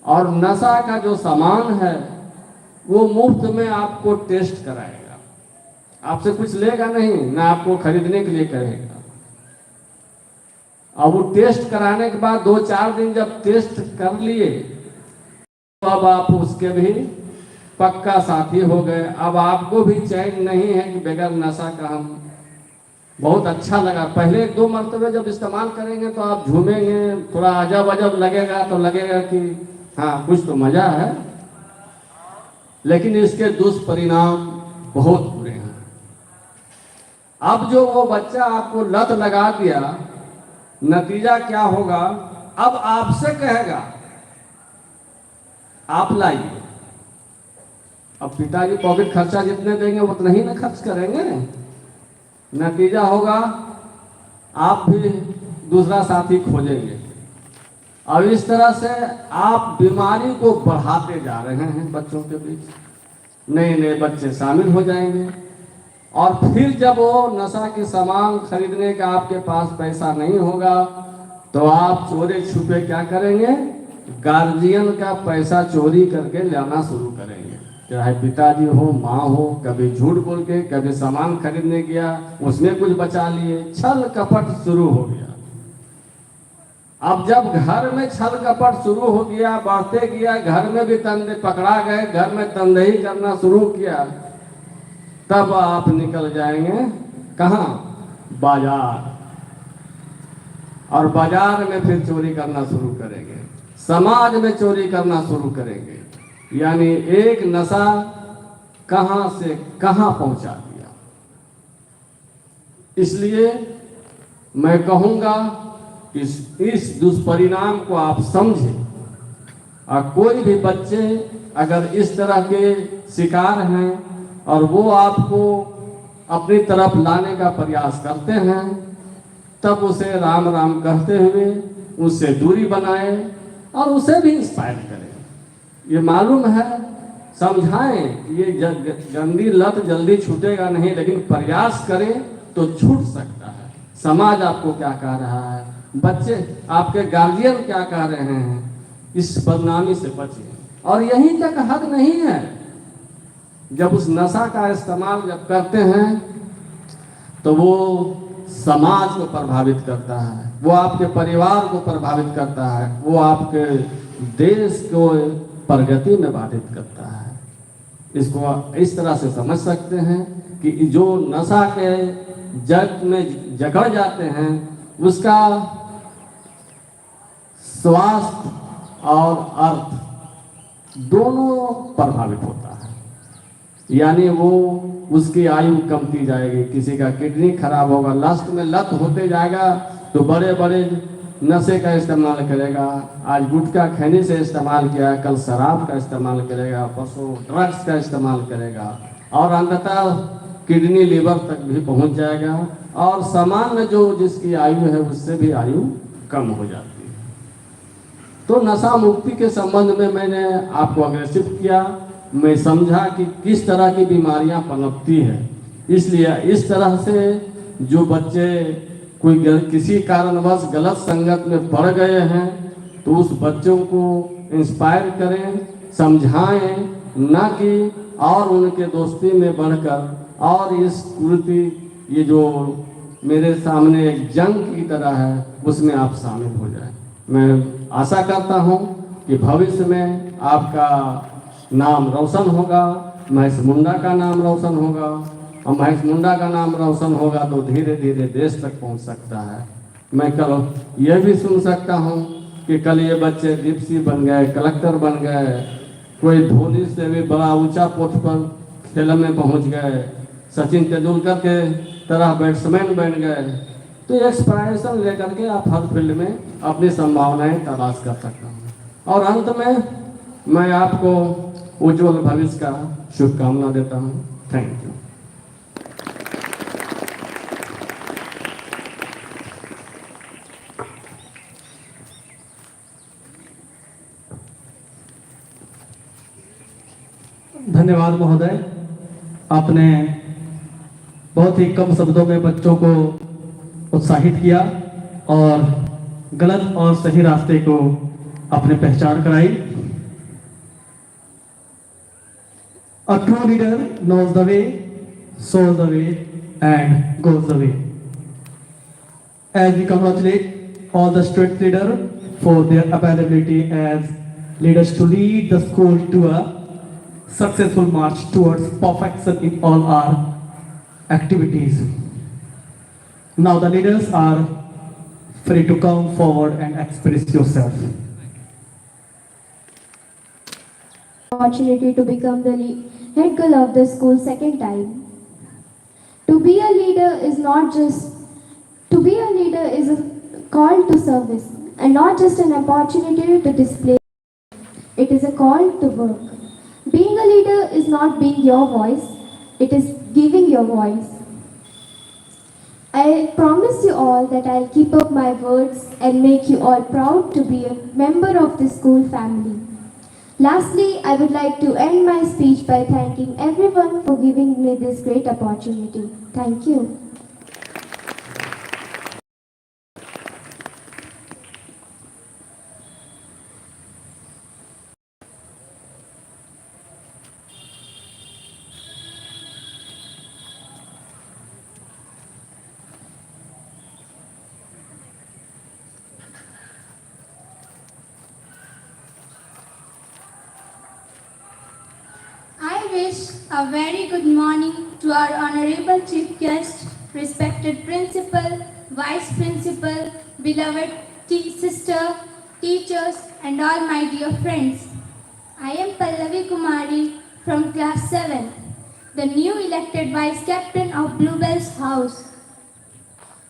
और नशा का जो सामान है वो मुफ्त में आपको टेस्ट कराएगा, आपसे कुछ लेगा नहीं, ना आपको खरीदने के लिए कहेगा। अब वो टेस्ट कराने के बाद 2-4 दिन जब टेस्ट कर लिए तो अब आप उसके भी पक्का साथी हो गए। अब आपको भी चैन नहीं है कि बगैर नशा का हम बहुत अच्छा लगा। पहले 1-2 मरतबे जब इस्तेमाल करेंगे तो आप झूमेंगे, थोड़ा अजब अजब लगेगा, तो लगेगा कि हाँ कुछ तो मजा है, लेकिन इसके दुष्परिणाम बहुत बुरे हैं। अब जो वो बच्चा आपको लत लगा दिया, नतीजा क्या होगा? अब आपसे कहेगा आप लाइए। अब पिताजी पॉकेट खर्चा जितने देंगे उतना ही ना खर्च करेंगे। नतीजा होगा आप भी दूसरा साथी खोजेंगे, और इस तरह से आप बीमारी को बढ़ाते जा रहे हैं। बच्चों के बीच नए नए बच्चे शामिल हो जाएंगे, और फिर जब वो नशा के सामान खरीदने का आपके पास पैसा नहीं होगा तो आप चोरी छुपे क्या करेंगे? गार्जियन का पैसा चोरी करके लाना शुरू करेंगे, चाहे पिताजी हो, माँ हो। कभी झूठ बोल के, कभी सामान खरीदने गया उसमें कुछ बचा लिए, छल कपट शुरू हो गया। अब जब घर में छल कपट शुरू हो गया, बढ़ते गया, घर में भी तंदे पकड़ा गए, घर में तंदही करना शुरू किया, तब आप निकल जाएंगे कहाँ? बाजार। और बाजार में फिर चोरी करना शुरू करेंगे, समाज में चोरी करना शुरू करेंगे। यानी एक नशा कहां से कहां पहुंचा दिया। इसलिए मैं कहूंगा कि इस दुष्परिणाम को आप समझें, और कोई भी बच्चे अगर इस तरह के शिकार हैं और वो आपको अपनी तरफ लाने का प्रयास करते हैं, तब उसे राम राम कहते हुए उससे दूरी बनाए और उसे भी इंस्पायर करें। ये मालूम है, समझाएं, ये गंदी लत जल्दी छूटेगा नहीं, लेकिन प्रयास करें तो छूट सकता है। समाज आपको क्या कह रहा है, बच्चे आपके गार्जियन क्या कह रहे हैं, इस बदनामी से बचिए। और यहीं तक हद नहीं है, जब उस नशा का इस्तेमाल जब करते हैं तो वो समाज को प्रभावित करता है, वो आपके परिवार को प्रभावित करता है, वो आपके देश को प्रगति में बाधित करता है। इसको इस तरह से समझ सकते हैं कि जो नशा के जग में जकड़ जाते हैं, उसका स्वास्थ्य और अर्थ दोनों प्रभावित होता है। यानी वो उसकी आयु कमती जाएगी, किसी का किडनी खराब होगा, लास्ट में लत होते जाएगा तो बड़े बड़े नशे का इस्तेमाल करेगा। आज गुटखा खैनी से इस्तेमाल किया, कल शराब का इस्तेमाल करेगा, परसों ड्रग्स का इस्तेमाल करेगा, और अंततः किडनी लीवर तक भी पहुंच जाएगा। और सामान्य जो जिसकी आयु है उससे भी आयु कम हो जाती है। तो नशा मुक्ति के संबंध में मैंने आपको अग्रेसिव किया। मैं समझा कि किस तरह की बीमारियां पनपती है, इसलिए इस तरह से जो बच्चे कोई किसी कारणवश गलत संगत में पड़ गए हैं तो उस बच्चों को इंस्पायर करें, समझाएं, ना कि और उनके दोस्ती में बढ़कर और इस कुरीति, ये जो मेरे सामने एक जंग की तरह है, उसमें आप शामिल हो जाएं। मैं आशा करता हूं कि भविष्य में आपका नाम रोशन होगा, महेश मुंडा का नाम रोशन होगा, और महेश मुंडा का नाम रोशन होगा तो धीरे धीरे देश तक पहुंच सकता है। मैं कल यह भी सुन सकता हूं कि कल ये बच्चे डिप्टी बन गए, कलेक्टर बन गए, कोई धोनी से भी बड़ा ऊंचा पोस्ट पर खेल में पहुंच गए, सचिन तेंदुलकर के तरह बैट्समैन बन गए। तो एक्सपायरेशन लेकर के आप हर फील्ड में अपनी संभावनाएं तलाश कर सकते हैं। और अंत में मैं आपको उज्जवल भविष्य का शुभकामना देता हूं। Thank you. धन्यवाद महोदय, आपने बहुत ही कम शब्दों में बच्चों को उत्साहित किया और गलत और सही रास्ते को आपने पहचान कराई। A true leader knows the way, shows the way, and goes the way. As we congratulate all the student leaders for their availability as leaders to lead the school to a successful march towards perfection in all our activities. Now the leaders are free to come forward and express yourself. Opportunity to become the head girl of the school second time. To be a leader is a call to service and not just an opportunity to display. It is a call to work. Being a leader is not being your voice, it is giving your voice. I promise you all that I'll keep up my words and make you all proud to be a member of the school family. Lastly, I would like to end my speech by thanking everyone for giving me this great opportunity. Thank you. wish a very good morning to our honorable chief guest, respected principal, vice principal, beloved sister, teachers, and all my dear friends. I am Pallavi Kumari from class 7, the new elected vice captain of Bluebell's house.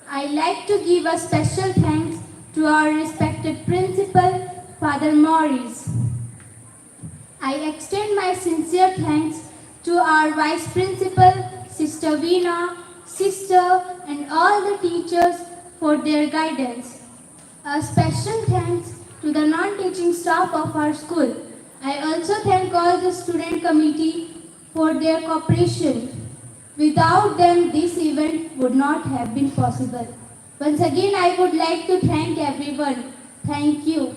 I like to give a special thanks to our respected principal, Father Maurice. I extend my sincere thanks to our vice principal, Sister Veena, sister, and all the teachers for their guidance. A special thanks to the non-teaching staff of our school. I also thank all the student committee for their cooperation. Without them, this event would not have been possible. Once again, I would like to thank everyone. Thank you.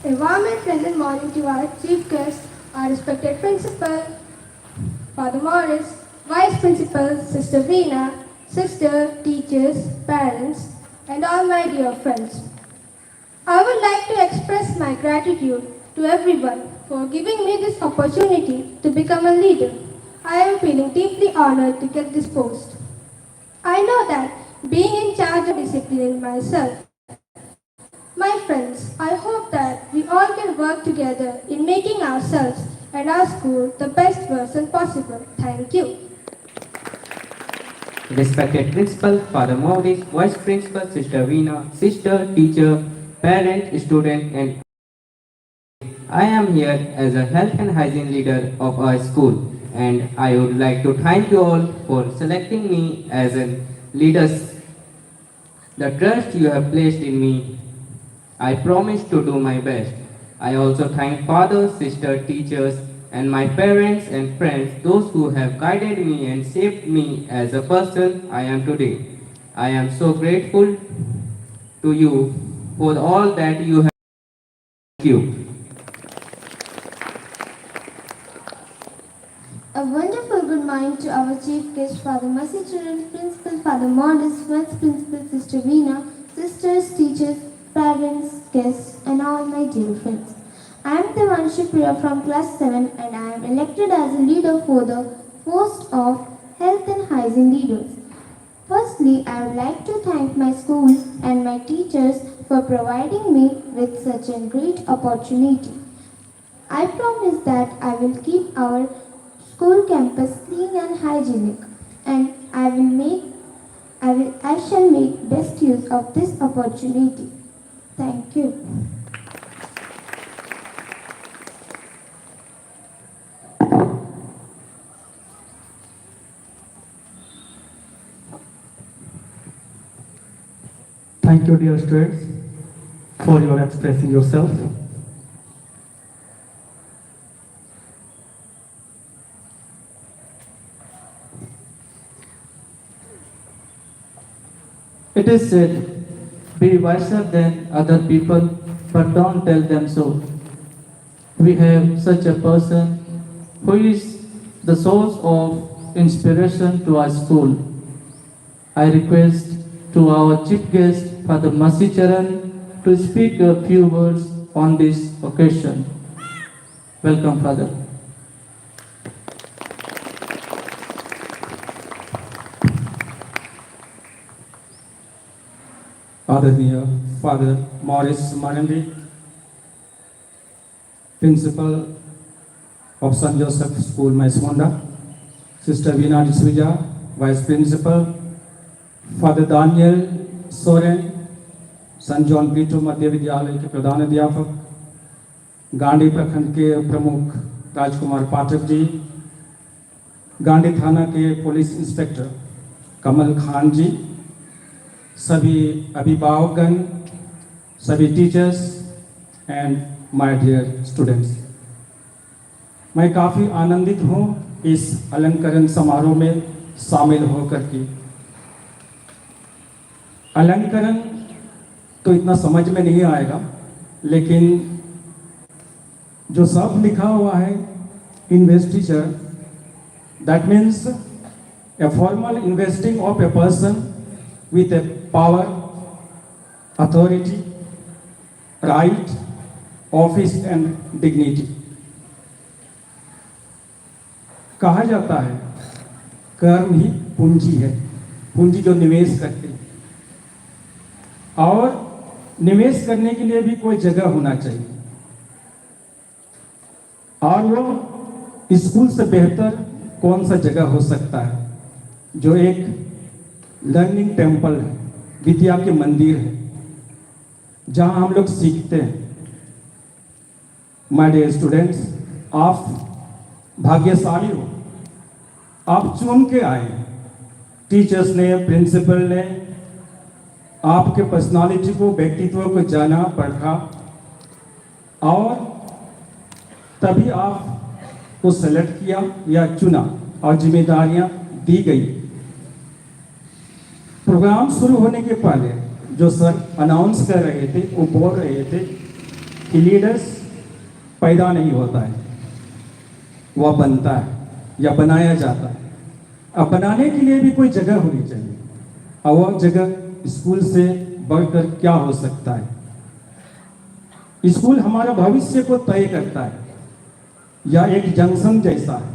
A warm and pleasant morning to our chief guest, our respected principal, Father Morris, vice principal, Sister Veena, sister, teachers, parents, and all my dear friends. I would like to express my gratitude to everyone for giving me this opportunity to become a leader. I am feeling deeply honored to get this post. I know that being in charge of discipline myself. My friends, I hope that we all can work together in making ourselves and our school the best version possible. Thank you. Respected Principal, Father Maurice, Vice Principal, Sister Veena, sister, teacher, parent, student, and I am here as a health and hygiene leader of our school, and I would like to thank you all for selecting me as a leader. The trust you have placed in me, I promise to do my best. I also thank fathers, sisters, teachers, and my parents and friends, those who have guided me and shaped me as a person I am today. I am so grateful to you for all that you have. Thank you. A wonderful good morning to our chief guest, Father Mercy Children's Principal, Father Modest, Vice Principal, Sister Veena, sisters, teachers, parents, guests, and all my dear friends. I am Devanshu Priya from class 7 and I am elected as a leader for the post of Health and Hygiene Leaders. Firstly, I would like to thank my school and my teachers for providing me with such a great opportunity. I promise that I will keep our school campus clean and hygienic, and I shall make best use of this opportunity. Thank you. Thank you, dear students, for your expressing yourself. It is said, be wiser than other people, but don't tell them so. We have such a person who is the source of inspiration to our school. I request to our chief guest, Father Mercy Charan, to speak a few words on this occasion. Welcome, Father. Adharaniya Father Morris Marandi, Principal of St. Joseph School, Maismonda, Sister Veena D'Souza, Vice Principal, Father Daniel Soren, St. John Brito मध्य विद्यालय के प्रधान अध्यापक, गांडी प्रखंड के प्रमुख राजकुमार पाठक जी, गांडी थाना के police inspector Kamal Khan ji, सभी अभिभावकगण, सभी teachers and my dear students, मैं काफ़ी आनंदित हूँ इस अलंकरण समारोह में शामिल होकर के। अलंकरण तो इतना समझ में नहीं आएगा, लेकिन जो सब लिखा हुआ है investiture, that means a formal investing of a person with a power, authority, right, office and dignity. कहा जाता है कर्म ही पूंजी है, पूंजी जो निवेश करते हैं, और निवेश करने के लिए भी कोई जगह होना चाहिए, और वो स्कूल से बेहतर कौन सा जगह हो सकता है जो एक लर्निंग टेम्पल है, विद्या के मंदिर है, जहां हम लोग सीखते हैं। माय डियर स्टूडेंट्स, आप भाग्यशाली हो, आप चुन के आए हैं। टीचर्स ने, प्रिंसिपल ने आपके पर्सनालिटी को, व्यक्तित्व को जाना, परखा, और तभी आपको सेलेक्ट किया या चुना और जिम्मेदारियां दी गई। प्रोग्राम शुरू होने के पहले जो सर अनाउंस कर रहे थे, वो बोल रहे थे कि लीडर्स पैदा नहीं होता है, वह बनता है या बनाया जाता है। अब बनाने के लिए भी कोई जगह होनी चाहिए, और वह जगह स्कूल से बढ़कर क्या हो सकता है। स्कूल हमारा भविष्य को तय करता है, या एक जंक्शन जैसा है,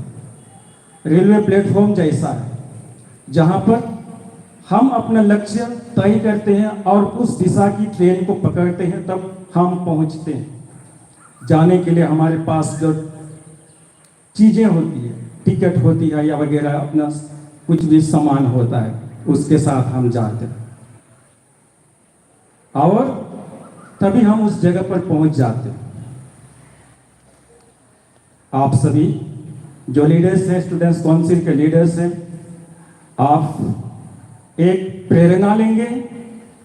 रेलवे प्लेटफॉर्म जैसा है, जहां पर हम अपना लक्ष्य तय करते हैं और उस दिशा की ट्रेन को पकड़ते हैं, तब हम पहुंचते हैं। जाने के लिए हमारे पास जो चीजें होती है, टिकट होती है या वगैरह, अपना कुछ भी सामान होता है, उसके साथ हम जाते हैं, और तभी हम उस जगह पर पहुंच जाते हैं। आप सभी जो लीडर्स हैं, स्टूडेंट्स काउंसिल के लीडर्स हैं, आप एक प्रेरणा लेंगे,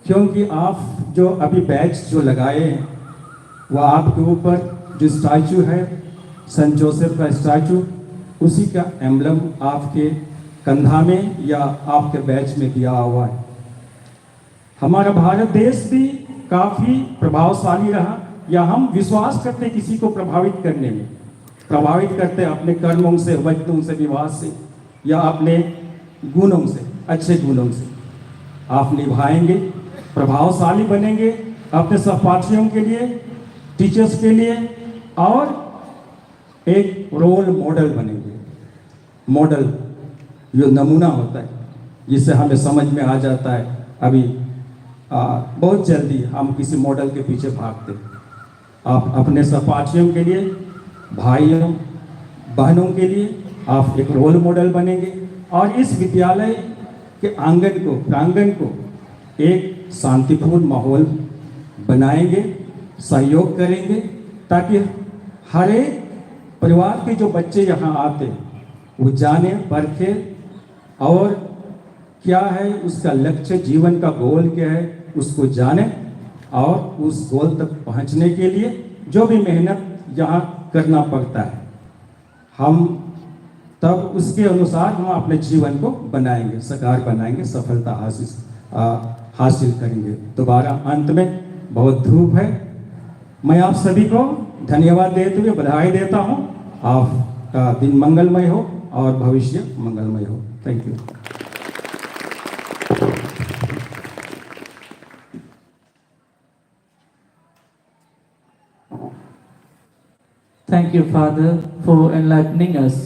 क्योंकि आप जो अभी बैच जो लगाए हैं, वह आपके ऊपर जो स्टैचू है, सेंट जोसेफ का स्टैचू, उसी का एम्बलम आपके कंधा में या आपके बैच में दिया हुआ है। हमारा भारत देश भी काफ़ी प्रभावशाली रहा, या हम विश्वास करते किसी को प्रभावित करने में, प्रभावित करते अपने कर्मों से, वचनों से, विवाद से, या अपने गुणों से, अच्छे गुणों से। आप निभाएंगे, प्रभावशाली बनेंगे अपने सहपाठियों के लिए, टीचर्स के लिए, और एक रोल मॉडल बनेंगे। मॉडल जो नमूना होता है, जिससे हमें समझ में आ जाता है। अभी बहुत जल्दी हम किसी मॉडल के पीछे भागते हैं। आप अपने सहपाठियों के लिए, भाइयों बहनों के लिए आप एक रोल मॉडल बनेंगे, और इस विद्यालय के आंगन को, प्रांगण को एक शांतिपूर्ण माहौल बनाएंगे, सहयोग करेंगे, ताकि हर एक परिवार के जो बच्चे यहाँ आते हैं वो जाने, परखे, और क्या है उसका लक्ष्य, जीवन का गोल क्या है, उसको जाने, और उस गोल तक पहुँचने के लिए जो भी मेहनत यहाँ करना पड़ता है, हम तब उसके अनुसार हम अपने जीवन को बनाएंगे, साकार बनाएंगे, सफलता हासिल करेंगे। दोबारा अंत में बहुत धूप है, मैं आप सभी को धन्यवाद देते हुए बधाई देता हूँ। आपका दिन मंगलमय हो और भविष्य मंगलमय हो। Thank you. Thank you, Father, for enlightening us.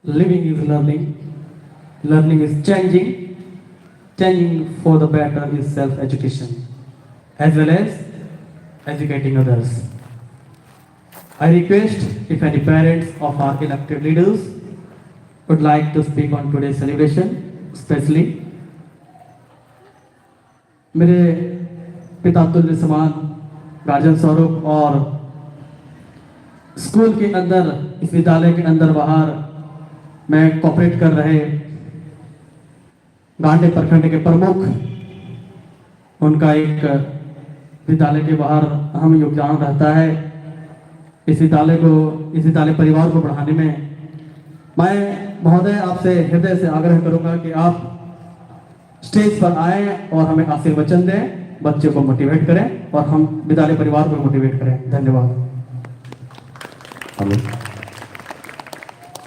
Living is learning, learning is changing, changing for the better is self-education, as well as educating others. I request if any parents of our elected leaders would like to speak on today's celebration, especially मेरे पिता तुल्य समान guardian स्वरूप, और school के अंदर, इस विद्यालय के अंदर बाहर मैं कोऑपरेट कर रहे गांडे प्रखंड के प्रमुख, उनका एक विद्यालय के बाहर अहम योगदान रहता है। इस विद्यालय परिवार को बढ़ाने में मैं महोदय आपसे हृदय से आग्रह करूंगा कि आप स्टेज पर आए और हमें आशीर्वचन दें, बच्चों को मोटिवेट करें, और हम विद्यालय परिवार को मोटिवेट करें। धन्यवाद।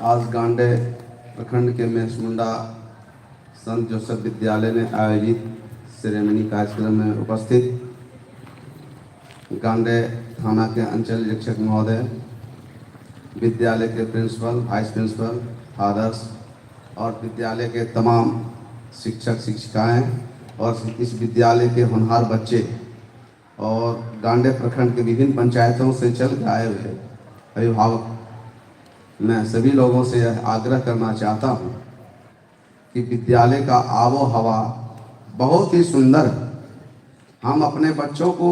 आज गांडे प्रखंड के मेसमुंडा संत जोसेफ विद्यालय में आयोजित सेरेमनी कार्यक्रम में उपस्थित गांडे थाना के अंचल निरीक्षक महोदय, विद्यालय के प्रिंसिपल, वाइस प्रिंसिपल, फादर्स और विद्यालय के तमाम शिक्षक शिक्षिकाएं और इस विद्यालय के होनहार बच्चे और गांडे प्रखंड के विभिन्न पंचायतों से चल के आए हुए अभिभावक, मैं सभी लोगों से यह आग्रह करना चाहता हूं कि विद्यालय का आबो हवा बहुत ही सुंदर है। हम अपने बच्चों को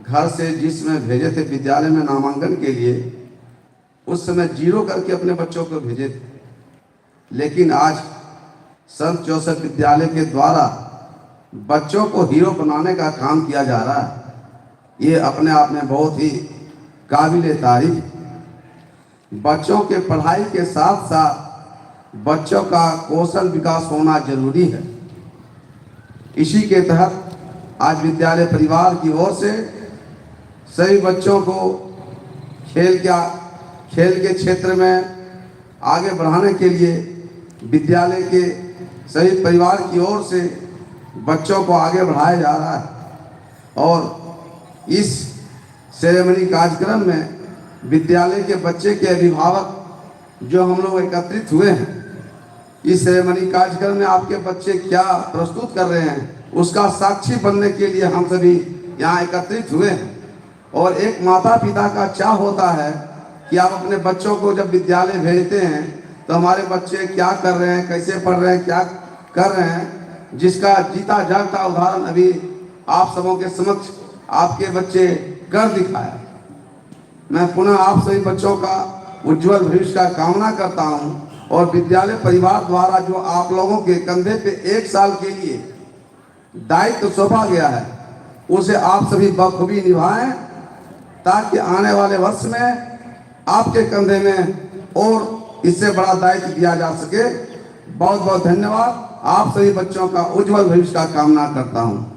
घर से जिस समय भेजे थे विद्यालय में नामांकन के लिए, उस समय 0 करके अपने बच्चों को भेजे थे, लेकिन आज संत जोसेफ विद्यालय के द्वारा बच्चों को हीरो बनाने का काम किया जा रहा है। ये अपने आप में बहुत ही काबिल तारीफ। बच्चों के पढ़ाई के साथ साथ बच्चों का कौशल विकास होना जरूरी है। इसी के तहत आज विद्यालय परिवार की ओर से सभी बच्चों को खेल के क्षेत्र में आगे बढ़ाने के लिए विद्यालय के सभी परिवार की ओर से बच्चों को आगे बढ़ाया जा रहा है। और इस सेरेमनी कार्यक्रम में विद्यालय के बच्चे के अभिभावक जो हम लोग एकत्रित हुए हैं, इस सेरेमनी कार्यक्रम में आपके बच्चे क्या प्रस्तुत कर रहे हैं उसका साक्षी बनने के लिए हम सभी यहाँ एकत्रित हुए हैं। और एक माता पिता का चाह होता है कि आप अपने बच्चों को जब विद्यालय भेजते हैं तो हमारे बच्चे क्या कर रहे हैं, कैसे पढ़ रहे हैं, क्या कर रहे हैं, जिसका जीता जागता उदाहरण अभी आप सबों के समक्ष आपके बच्चे कर दिखाया। मैं पुनः आप सभी बच्चों का उज्जवल भविष्य का कामना करता हूं और विद्यालय परिवार द्वारा जो आप लोगों के कंधे पे 1 साल के लिए दायित्व सौंपा गया है, उसे आप सभी बखूबी निभाएं ताकि आने वाले वर्ष में आपके कंधे में और इससे बड़ा दायित्व दिया जा सके। बहुत बहुत धन्यवाद। आप सभी बच्चों का उज्जवल भविष्य का कामना करता हूं।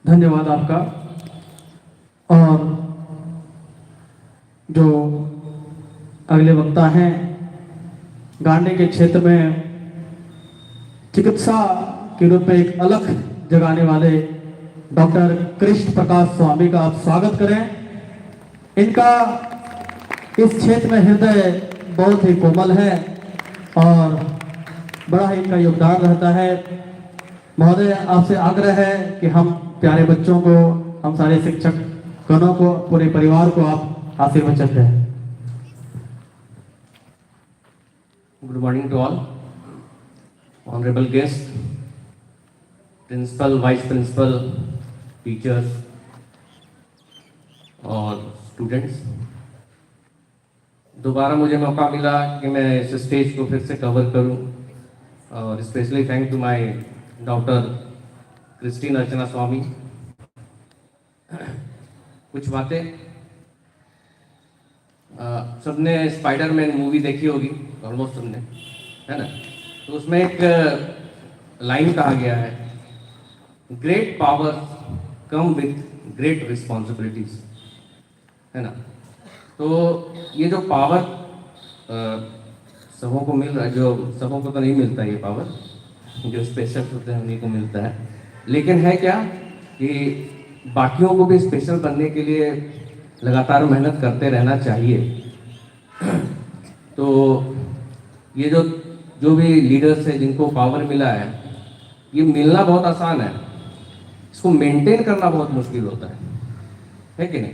धन्यवाद आपका। और जो अगले वक्ता हैं, गांडे के क्षेत्र में चिकित्सा के रूप में एक अलग जगाने वाले डॉक्टर कृष्ण प्रकाश स्वामी का आप स्वागत करें। इनका इस क्षेत्र में हृदय बहुत ही कोमल है और बड़ा ही इनका योगदान रहता है। महोदय, आपसे आग्रह है कि हम प्यारे बच्चों को, हम सारे शिक्षक गणों को, पूरे परिवार को आप आशीर्वचन दें। Good morning to all. Honorable guests, principal, vice principal, teachers और students, दोबारा मुझे मौका मिला कि मैं इस स्टेज को फिर से कवर करूं और especially thank to my doctor Christine Archana Swami. कुछ बातें, सबने स्पाइडरमैन मूवी देखी होगी, ऑलमोस्ट सबने, है ना? तो उसमें एक लाइन कहा गया है, great power come with great responsibilities, है ना? तो ये जो पावर सबों को मिल रहा है, जो सबों को तो नहीं मिलता ये पावर, जो स्पेशल होते हैं उन्हीं को मिलता है, लेकिन है क्या कि बाकियों को भी स्पेशल बनने के लिए लगातार मेहनत करते रहना चाहिए। तो ये जो भी लीडर्स हैं जिनको पावर मिला है, ये मिलना बहुत आसान है, इसको मेंटेन करना बहुत मुश्किल होता है कि नहीं?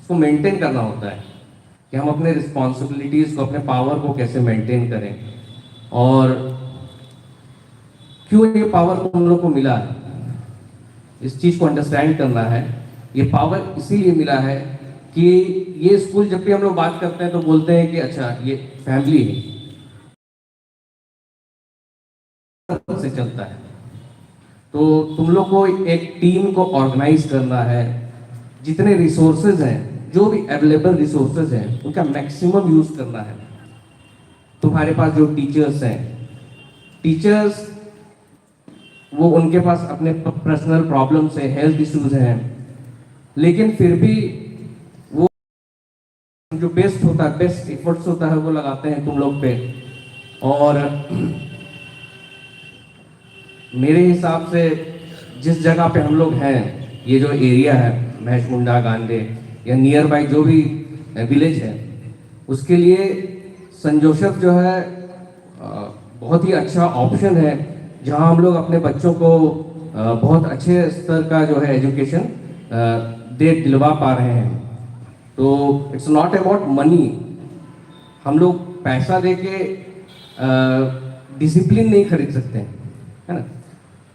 इसको मेंटेन करना होता है कि हम अपने रिस्पॉन्सिबिलिटीज़ को, अपने पावर को कैसे मेंटेन करें और क्यों ये पावर उन लोग को मिला है, इस चीज़ को अंडरस्टैंड करना है। ये पावर इसीलिए मिला है कि ये स्कूल, जब भी हम लोग बात करते हैं तो बोलते हैं कि अच्छा ये फैमिली है, से चलता है। तो तुम लोग को एक टीम को ऑर्गेनाइज करना है, जितने रिसोर्सेज हैं, जो भी अवेलेबल रिसोर्सेज हैं, उनका मैक्सिमम यूज करना है। तुम्हारे पास जो टीचर्स हैं, टीचर्स वो उनके पास अपने पर्सनल प्रॉब्लम्स है, हेल्थ इश्यूज हैं, लेकिन फिर भी जो बेस्ट होता है, बेस्ट एफर्ट्स होता है वो लगाते हैं तुम लोग पे। और मेरे हिसाब से जिस जगह पे हम लोग हैं, ये जो एरिया है महेश मुंडा, गांडे या नियर बाई जो भी विलेज है, उसके लिए सेंट जोसेफ जो है बहुत ही अच्छा ऑप्शन है, जहां हम लोग अपने बच्चों को बहुत अच्छे स्तर का जो है एजुकेशन दिलवा पा रहे हैं। तो इट्स नॉट अबाउट मनी। हम लोग पैसा देके डिसिप्लिन नहीं खरीद सकते हैं, है ना।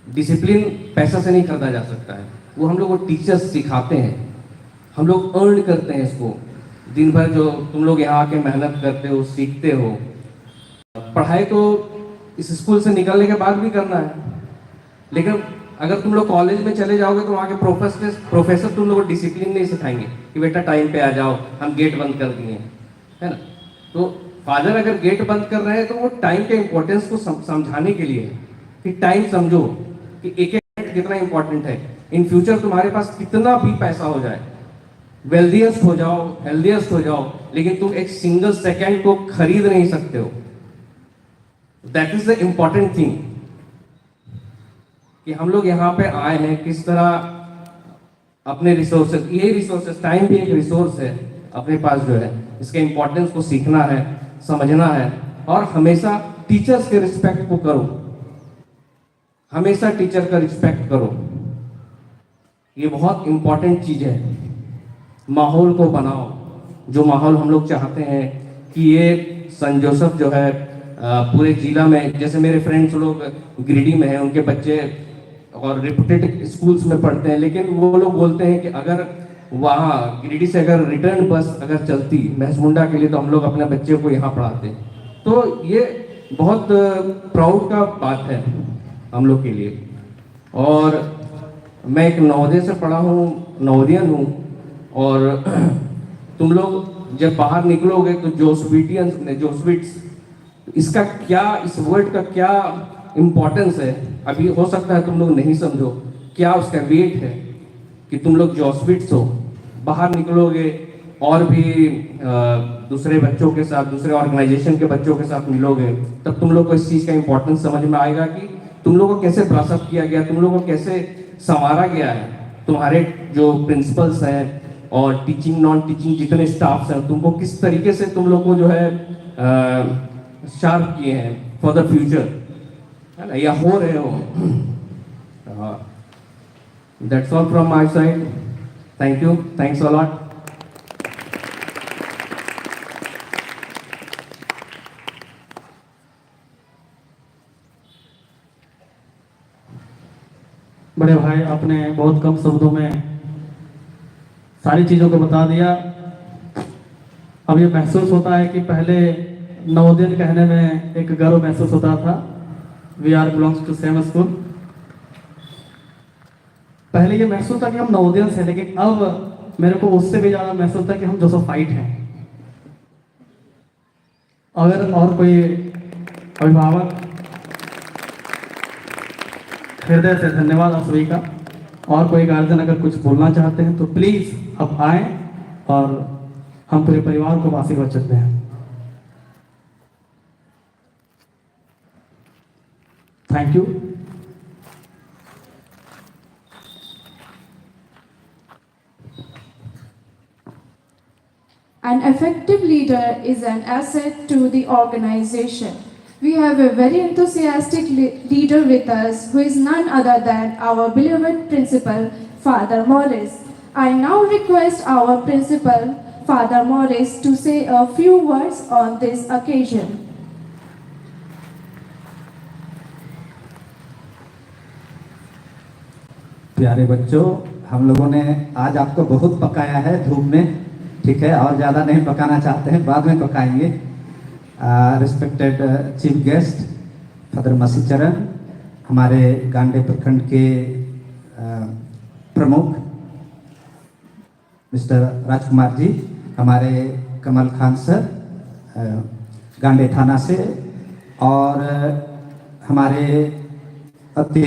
डिसिप्लिन पैसा से नहीं खरीदा जा सकता है, वो हम लोग को टीचर्स सिखाते हैं, हम लोग अर्न करते हैं इसको। दिन भर जो तुम लोग यहाँ आके मेहनत करते हो, सीखते हो। पढ़ाई तो इस स्कूल से निकलने के बाद भी करना है, लेकिन अगर तुम लोग कॉलेज में चले जाओगे तो वहाँ के प्रोफेसर तुम लोग को डिसिप्लिन नहीं सिखाएंगे कि बेटा टाइम पे आ जाओ, हम गेट बंद कर दिए, है ना। तो फादर अगर गेट बंद कर रहे हैं तो वो टाइम के इम्पोर्टेंस को समझाने के लिए है कि टाइम समझो कि एक एक मिनट कितना इंपॉर्टेंट है। इन फ्यूचर तुम्हारे पास कितना भी पैसा हो जाए, वेल्दियस्ट हो जाओ, हेल्दियस्ट हो जाओ, लेकिन तुम एक सिंगल सेकेंड को खरीद नहीं सकते हो। That is the important thing कि हम लोग यहाँ पे आए हैं किस तरह अपने रिसोर्सेज, ये रिसोर्सेज, टाइम भी एक रिसोर्स है अपने पास जो है, इसके इम्पोर्टेंस को सीखना है, समझना है। और हमेशा टीचर्स के रिस्पेक्ट को करो, हमेशा टीचर का रिस्पेक्ट करो, ये बहुत इंपॉर्टेंट चीज है। माहौल को बनाओ, जो माहौल हम लोग चाहते हैं कि ये सेंट जोसेफ जो है पूरे जिला में, जैसे मेरे फ्रेंड्स लोग गिरिडीह में हैं, उनके बच्चे और रेपुटेड स्कूल्स में पढ़ते हैं, लेकिन वो लोग बोलते हैं कि अगर वहाँ गिरिडीह से अगर रिटर्न बस अगर चलती महेश मुंडा के लिए तो हम लोग अपने बच्चे को यहाँ पढ़ाते। तो ये बहुत प्राउड का बात है हम लोग के लिए। और मैं एक नवोदय से पढ़ा हूँ, नवोदयन हूँ, और तुम लोग जब बाहर निकलोगे तो जोस्विट्स, इसका क्या, इस वर्ड का क्या इम्पोर्टेंस है, अभी हो सकता है तुम लोग नहीं समझो क्या उसका वेट है कि तुम लोग जोस्विट्स हो। बाहर निकलोगे और भी दूसरे बच्चों के साथ, दूसरे ऑर्गेनाइजेशन के बच्चों के साथ मिलोगे, तब तुम लोग को इस चीज़ का इम्पोर्टेंस समझ में आएगा कि तुम लोग को कैसे ब्रशअप किया गया, तुम लोग को कैसे संवारा गया है। तुम्हारे जो प्रिंसिपल्स हैं और टीचिंग नॉन टीचिंग जितने स्टाफ्स हैं, तुमको किस तरीके से तुम लोग को जो है शार्प किए हैं फॉर द फ्यूचर, है ना, या हो रहे हो। That's all from my side. Thank you, thanks a lot. बड़े भाई आपने बहुत कम शब्दों में सारी चीज़ों को बता दिया। अब ये महसूस होता है कि पहले नवोदय कहने में एक गर्व महसूस होता था, we are belongs to same school. पहले ये महसूस था कि हम नवोदय से, लेकिन अब मेरे को उससे भी ज़्यादा महसूस था कि हम जोसेफाइट हैं। अगर और कोई अभिभावक, हृदय से धन्यवाद आप सभी का, और कोई गार्जियन अगर कुछ बोलना चाहते हैं तो प्लीज अब आए और हम पूरे परिवार को आशीर्वाद चलते हैं। Thank you. An effective leader is an asset to the organization. We have a very enthusiastic leader with us who is none other than our beloved principal, Father Morris. I now request our principal, Father Morris, to say a few words on this occasion. प्यारे बच्चों, हम लोगों ने आज आपको बहुत पकाया है धूप में, ठीक है, और ज़्यादा नहीं पकाना चाहते हैं, बाद में पकाएंगे। रिस्पेक्टेड चीफ गेस्ट फादर मसीह चरण, हमारे गांडे प्रखंड के प्रमुख मिस्टर राजकुमार जी, हमारे कमल खान सर गांडे थाना से, और हमारे अति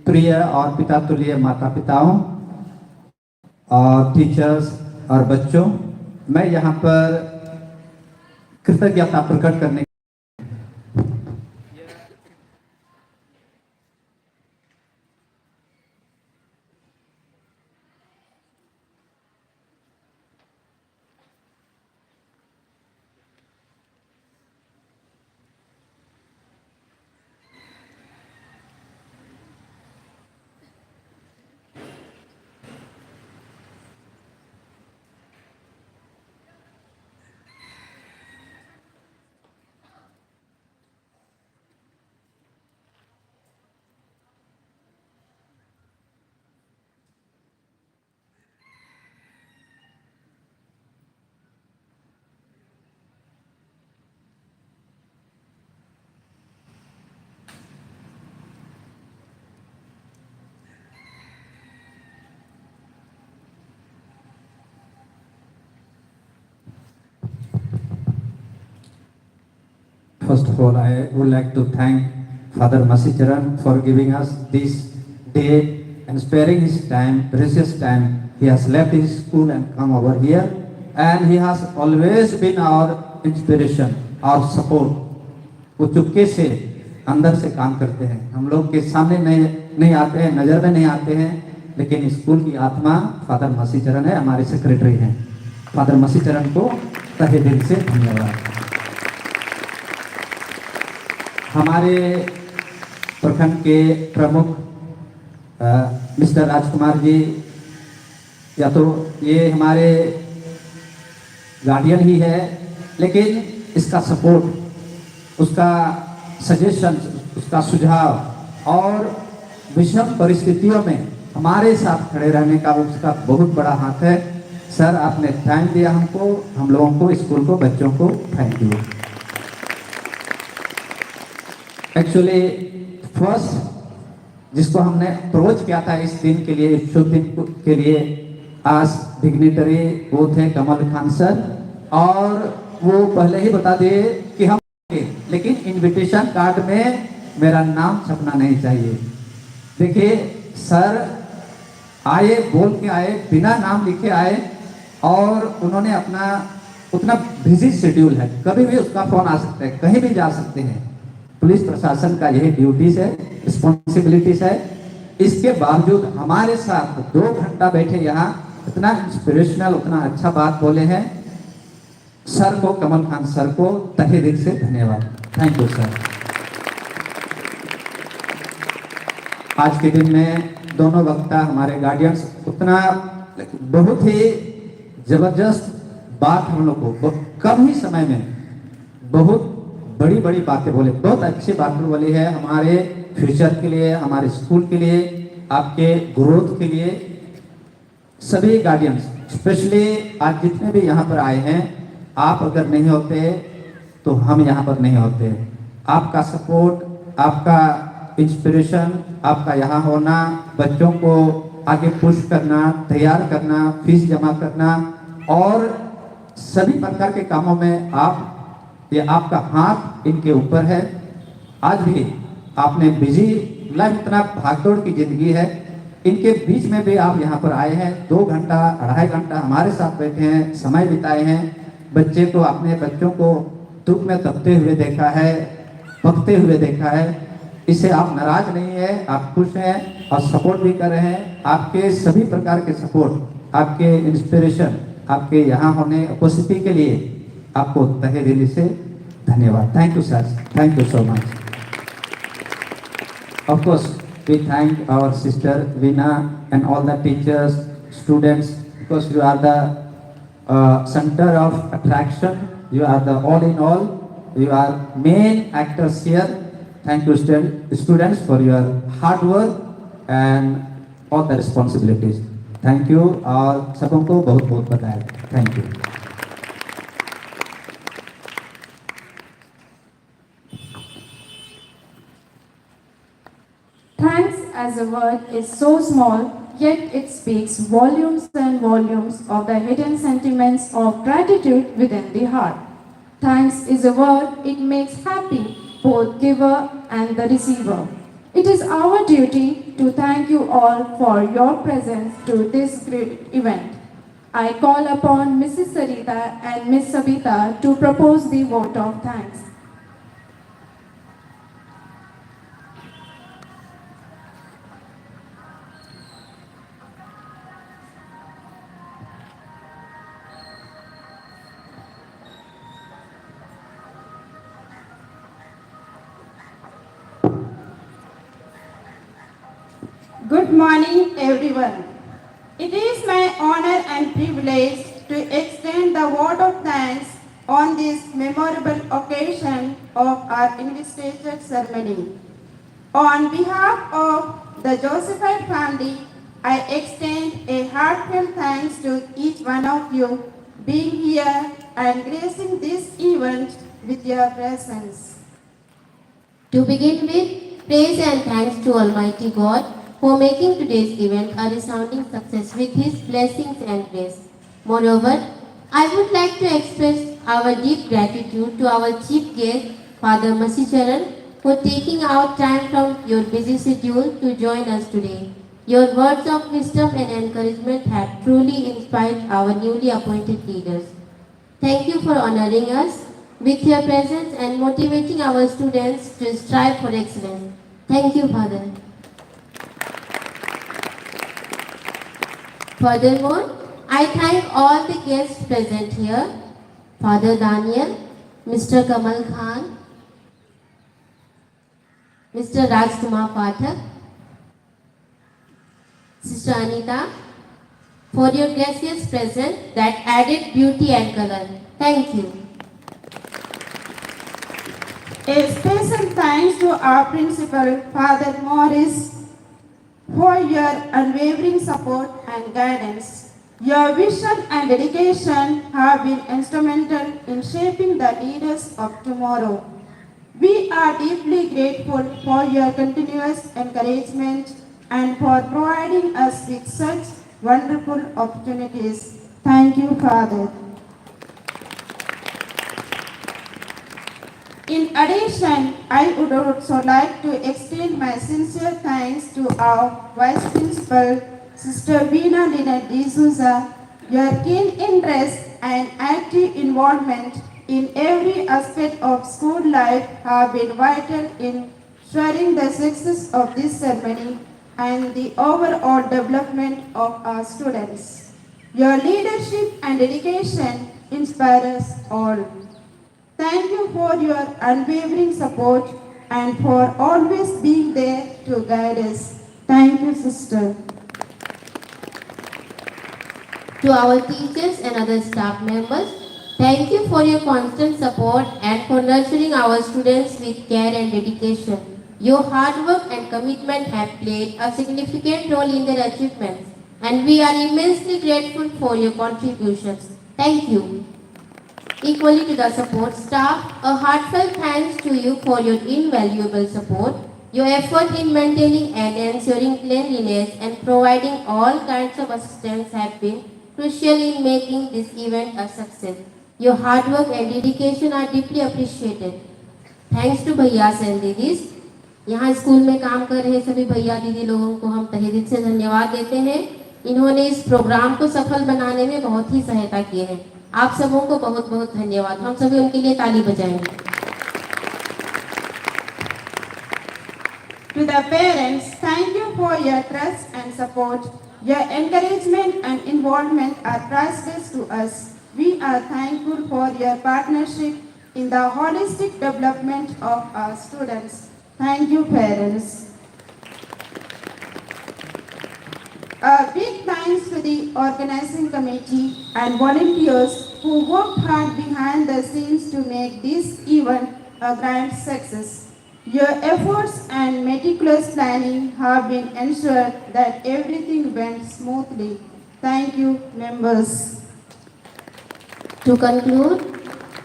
प्रिय और पिता तुल्य माता पिताओं और टीचर्स और बच्चों, मैं यहाँ पर कृतज्ञता प्रकट करने First of all, I would like to thank Father Masicharan for giving us this day and sparing his time, precious time. He has left his school and come over here, and he has always been our inspiration, our support. वो चुपके से अंदर से काम करते हैं, हम लोग के सामने नहीं आते हैं, नजर में नहीं आते हैं, लेकिन स्कूल की आत्मा फादर मसीचरण है, हमारे सेक्रेटरी हैं। फादर मसीचरण को तहे दिल से धन्यवाद। हमारे प्रखंड के प्रमुख मिस्टर राजकुमार जी, या तो ये हमारे गार्डियन ही है, लेकिन इसका सपोर्ट, उसका सजेशन, उसका सुझाव और विषम परिस्थितियों में हमारे साथ खड़े रहने का उसका बहुत बड़ा हाथ है। सर, आपने टाइम दिया हमको, हम लोगों को, स्कूल को, बच्चों को, थैंक यू। एक्चुअली फर्स्ट जिसको हमने अप्रोच किया था इस दिन के लिए, इस शुभ दिन के लिए, आज डिग्निटरी वो थे कमल खान सर, और वो पहले ही बता दिए कि हम, लेकिन इनविटेशन कार्ड में मेरा नाम छपना नहीं चाहिए। देखिए सर आए, बोल के आए, बिना नाम लिखे आए, और उन्होंने अपना उतना बिजी शेड्यूल है, कभी भी उसका फोन आ सकता है, कहीं भी जा सकते हैं। पुलिस प्रशासन का यही ड्यूटीज है, रिस्पॉन्सिबिलिटीज है। इसके बावजूद हमारे साथ 2 घंटा बैठे यहाँ, इतना इंस्पिरेशनल, उतना अच्छा बात बोले हैं। सर को, कमल खान सर को तहे दिल से धन्यवाद, थैंक यू सर। आज के दिन में दोनों वक्ता हमारे गार्डियंस उतना बहुत ही जबरदस्त बात हम लोग को कम ही समय में बहुत बड़ी बड़ी बातें बोले, बहुत अच्छी बातें बोली है हमारे फ्यूचर के लिए, हमारे स्कूल के लिए, आपके ग्रोथ के लिए। सभी गार्डियंस, स्पेशली आज जितने भी यहाँ पर आए हैं, आप अगर नहीं होते तो हम यहाँ पर नहीं होते। आपका सपोर्ट, आपका इंस्पिरेशन, आपका यहाँ होना, बच्चों को आगे पुश करना, तैयार करना, फीस जमा करना और सभी प्रकार के कामों में आप, ये आपका हाथ इनके ऊपर है। आज भी आपने बिजी लाइफ, इतना भागदौड़ की जिंदगी है, इनके बीच में भी आप यहाँ पर आए हैं, 2 घंटा 2.5 घंटा हमारे साथ बैठे हैं, समय बिताए हैं। बच्चे को, अपने बच्चों को दुख में दबते हुए देखा है, पकते हुए देखा है। इससे आप नाराज नहीं है, आप खुश हैं और सपोर्ट भी कर रहे हैं। आपके सभी प्रकार के सपोर्ट, आपके इंस्पिरेशन, आपके यहाँ होने उपस्थिति के लिए आपको तहे दिल से धन्यवाद। Thank you sir, thank you so much. Of course we thank our sister Veena and all the teachers, students, because you are the centre of attraction, you are the all in all, you are main actors here. Thank you students for your hard work and all the responsibilities. Thank you और सबों को बहुत बहुत बधाई। Thank you. Thanks as a word is so small, yet it speaks volumes and volumes of the hidden sentiments of gratitude within the heart. Thanks is a word, it makes happy both giver and the receiver. It is our duty to thank you all for your presence to this great event. I call upon Mrs. Sarita and Ms. Sabita to propose the vote of thanks. Good morning, everyone. It is my honor and privilege to extend the vote of thanks on this memorable occasion of our investiture ceremony. On behalf of the Josephite family, I extend a heartfelt thanks to each one of you being here and gracing this event with your presence. To begin with, praise and thanks to Almighty God for making today's event a resounding success with His blessings and grace. Moreover, I would like to express our deep gratitude to our chief guest, Father Masicharan, for taking out time from your busy schedule to join us today. Your words of wisdom and encouragement have truly inspired our newly appointed leaders. Thank you for honoring us with your presence and motivating our students to strive for excellence. Thank you, Father. Furthermore, I thank all the guests present here, Father Daniel, Mr. Kamal Khan, Mr. Rajkumar Pathak, Sister Anita, for your gracious presence that added beauty and color. Thank you. A special thanks to our principal, Father Morris, for your unwavering support and guidance. Your vision and dedication have been instrumental in shaping the leaders of tomorrow. We are deeply grateful for your continuous encouragement and for providing us with such wonderful opportunities. Thank you, Father. In addition, I would also like to extend my sincere thanks to our Vice Principal, Sister Veena Lynette D'Souza. Your keen interest and active involvement in every aspect of school life have been vital in ensuring the success of this ceremony and the overall development of our students. Your leadership and dedication inspire us all. Thank you for your unwavering support and for always being there to guide us. Thank you, sister. To our teachers and other staff members, thank you for your constant support and for nurturing our students with care and dedication. Your hard work and commitment have played a significant role in their achievements, and we are immensely grateful for your contributions. Thank you. Equally to the support staff, a heartfelt thanks to you for your invaluable support. Your effort in maintaining and ensuring cleanliness and providing all kinds of assistance have been crucial in making this event a success. Your hard work and dedication are deeply appreciated. Thanks to Bhaiyas and Didis. यहाँ school में काम कर रहे सभी भैया दीदी लोगों को हम तहे दिल से धन्यवाद देते हैं। इन्होंने इस प्रोग्राम को सफल बनाने में बहुत ही सहायता की है। आप सबों को बहुत बहुत धन्यवाद। हम सभी उनके लिए ताली बजाएंगे। To the parents, thank you for your trust and support. Your encouragement and involvement are priceless to us. We are thankful for your partnership in the holistic development of our students. Thank you, parents. A big thanks to the organizing committee and volunteers who worked hard behind the scenes to make this event a grand success. Your efforts and meticulous planning have been ensured that everything went smoothly. Thank you, members. To conclude,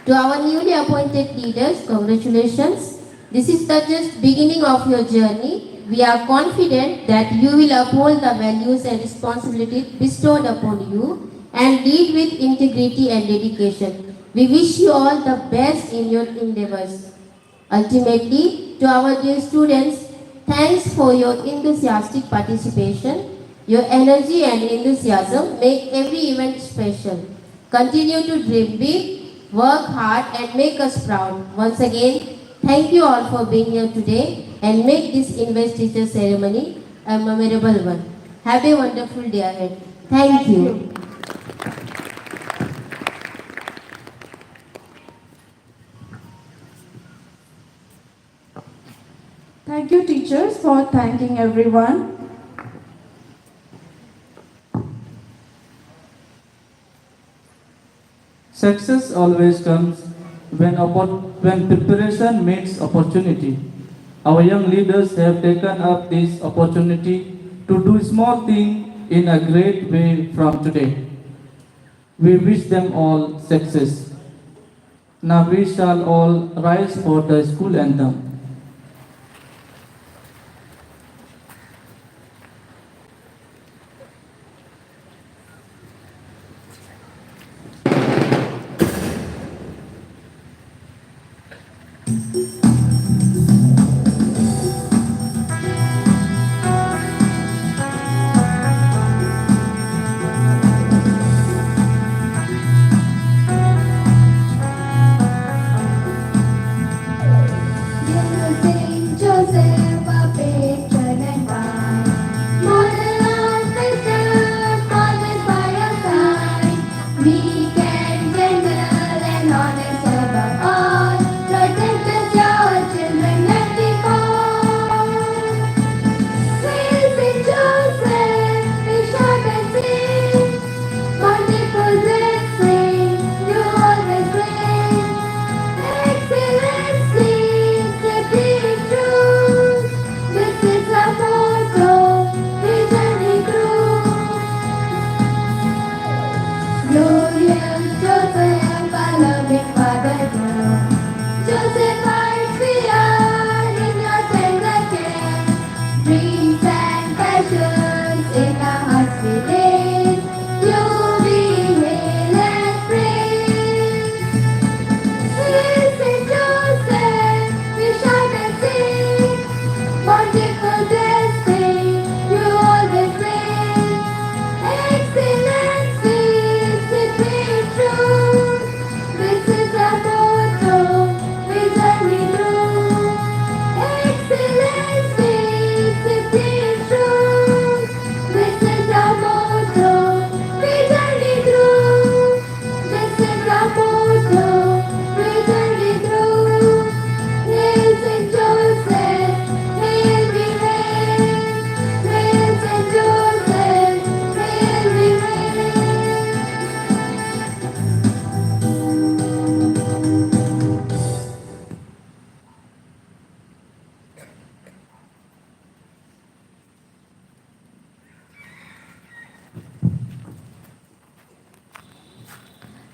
to our newly appointed leaders, congratulations. This is the just beginning of your journey. We are confident that you will uphold the values and responsibilities bestowed upon you and lead with integrity and dedication. We wish you all the best in your endeavors. Ultimately, to our dear students, thanks for your enthusiastic participation. Your energy and enthusiasm make every event special. Continue to dream big, work hard and make us proud. Once again, thank you all for being here today and make this investiture ceremony a memorable one. Have a wonderful day ahead. Thank you. Thank you, teachers, for thanking everyone. Success always comes when preparation meets opportunity. Our young leaders have taken up this opportunity to do small things in a great way from today. We wish them all success. Now we shall all rise for the school anthem.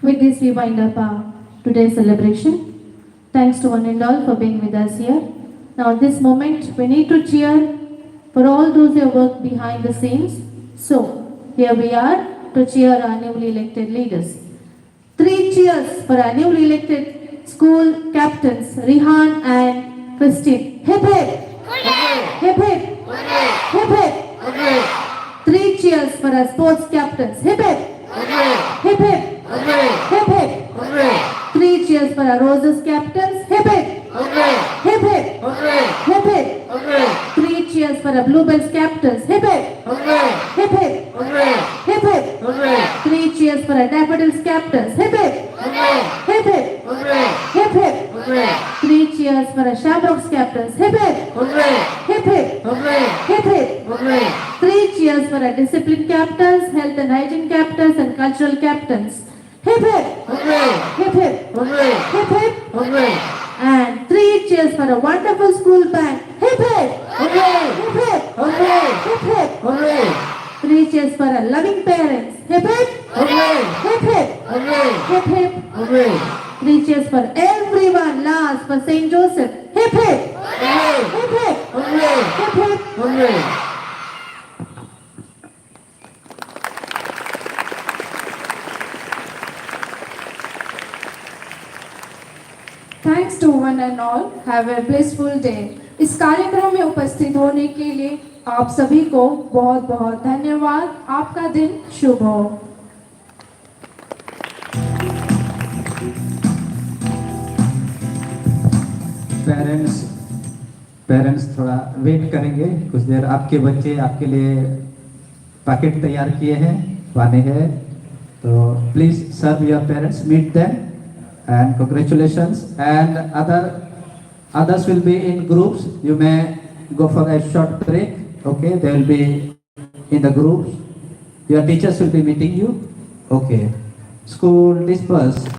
With this, we wind up today's celebration. Thanks to one and all for being with us here. Now, at this moment, we need to cheer for all those who have worked behind the scenes. So, here we are to cheer our newly elected leaders. 3 cheers for our newly elected school captains, Rihan and Christine. Hip hip! Hip hip! Hip hip! 3 cheers for our sports captains. Hip hip! Hip hip! Hip hip! 3 cheers for our Roses captains. Hip hip! Hip hip! Hip hip! 3 cheers for our Bluebells captains. Hip hip! Hip hip! Hip hip! 3 cheers for our Daffodils captains. Hip hip! Hip hip! Hip hip! 3 cheers for our Shamrocks captains. Hip hip! Hip hip! Hip hip! 3 cheers for our discipline captains, health and hygiene captains and cultural captains. Hip hip! Hip hip! Hip hip! And 3 cheers for a wonderful school band. Hip hip! Hip hip! Hip hip! 3 cheers for our loving parents. Hip hip! Hip hip! Hip hip! 3 cheers for everyone last for St. Joseph. Hip hip! Hip hip! Hip hip! Thanks to one and all. Have a blissful day. इस कार्यक्रम में उपस्थित होने के लिए आप सभी को बहुत बहुत धन्यवाद। आपका दिन शुभ हो। पेरेंट्स थोड़ा वेट करेंगे कुछ देर। आपके बच्चे आपके लिए पैकेट तैयार किए हैं, खाने हैं, तो please serve your parents, meet them and congratulations. And others will be in groups. You may go for a short break. Okay, they will be in the groups. Your teachers will be meeting you. Okay, school dispersed.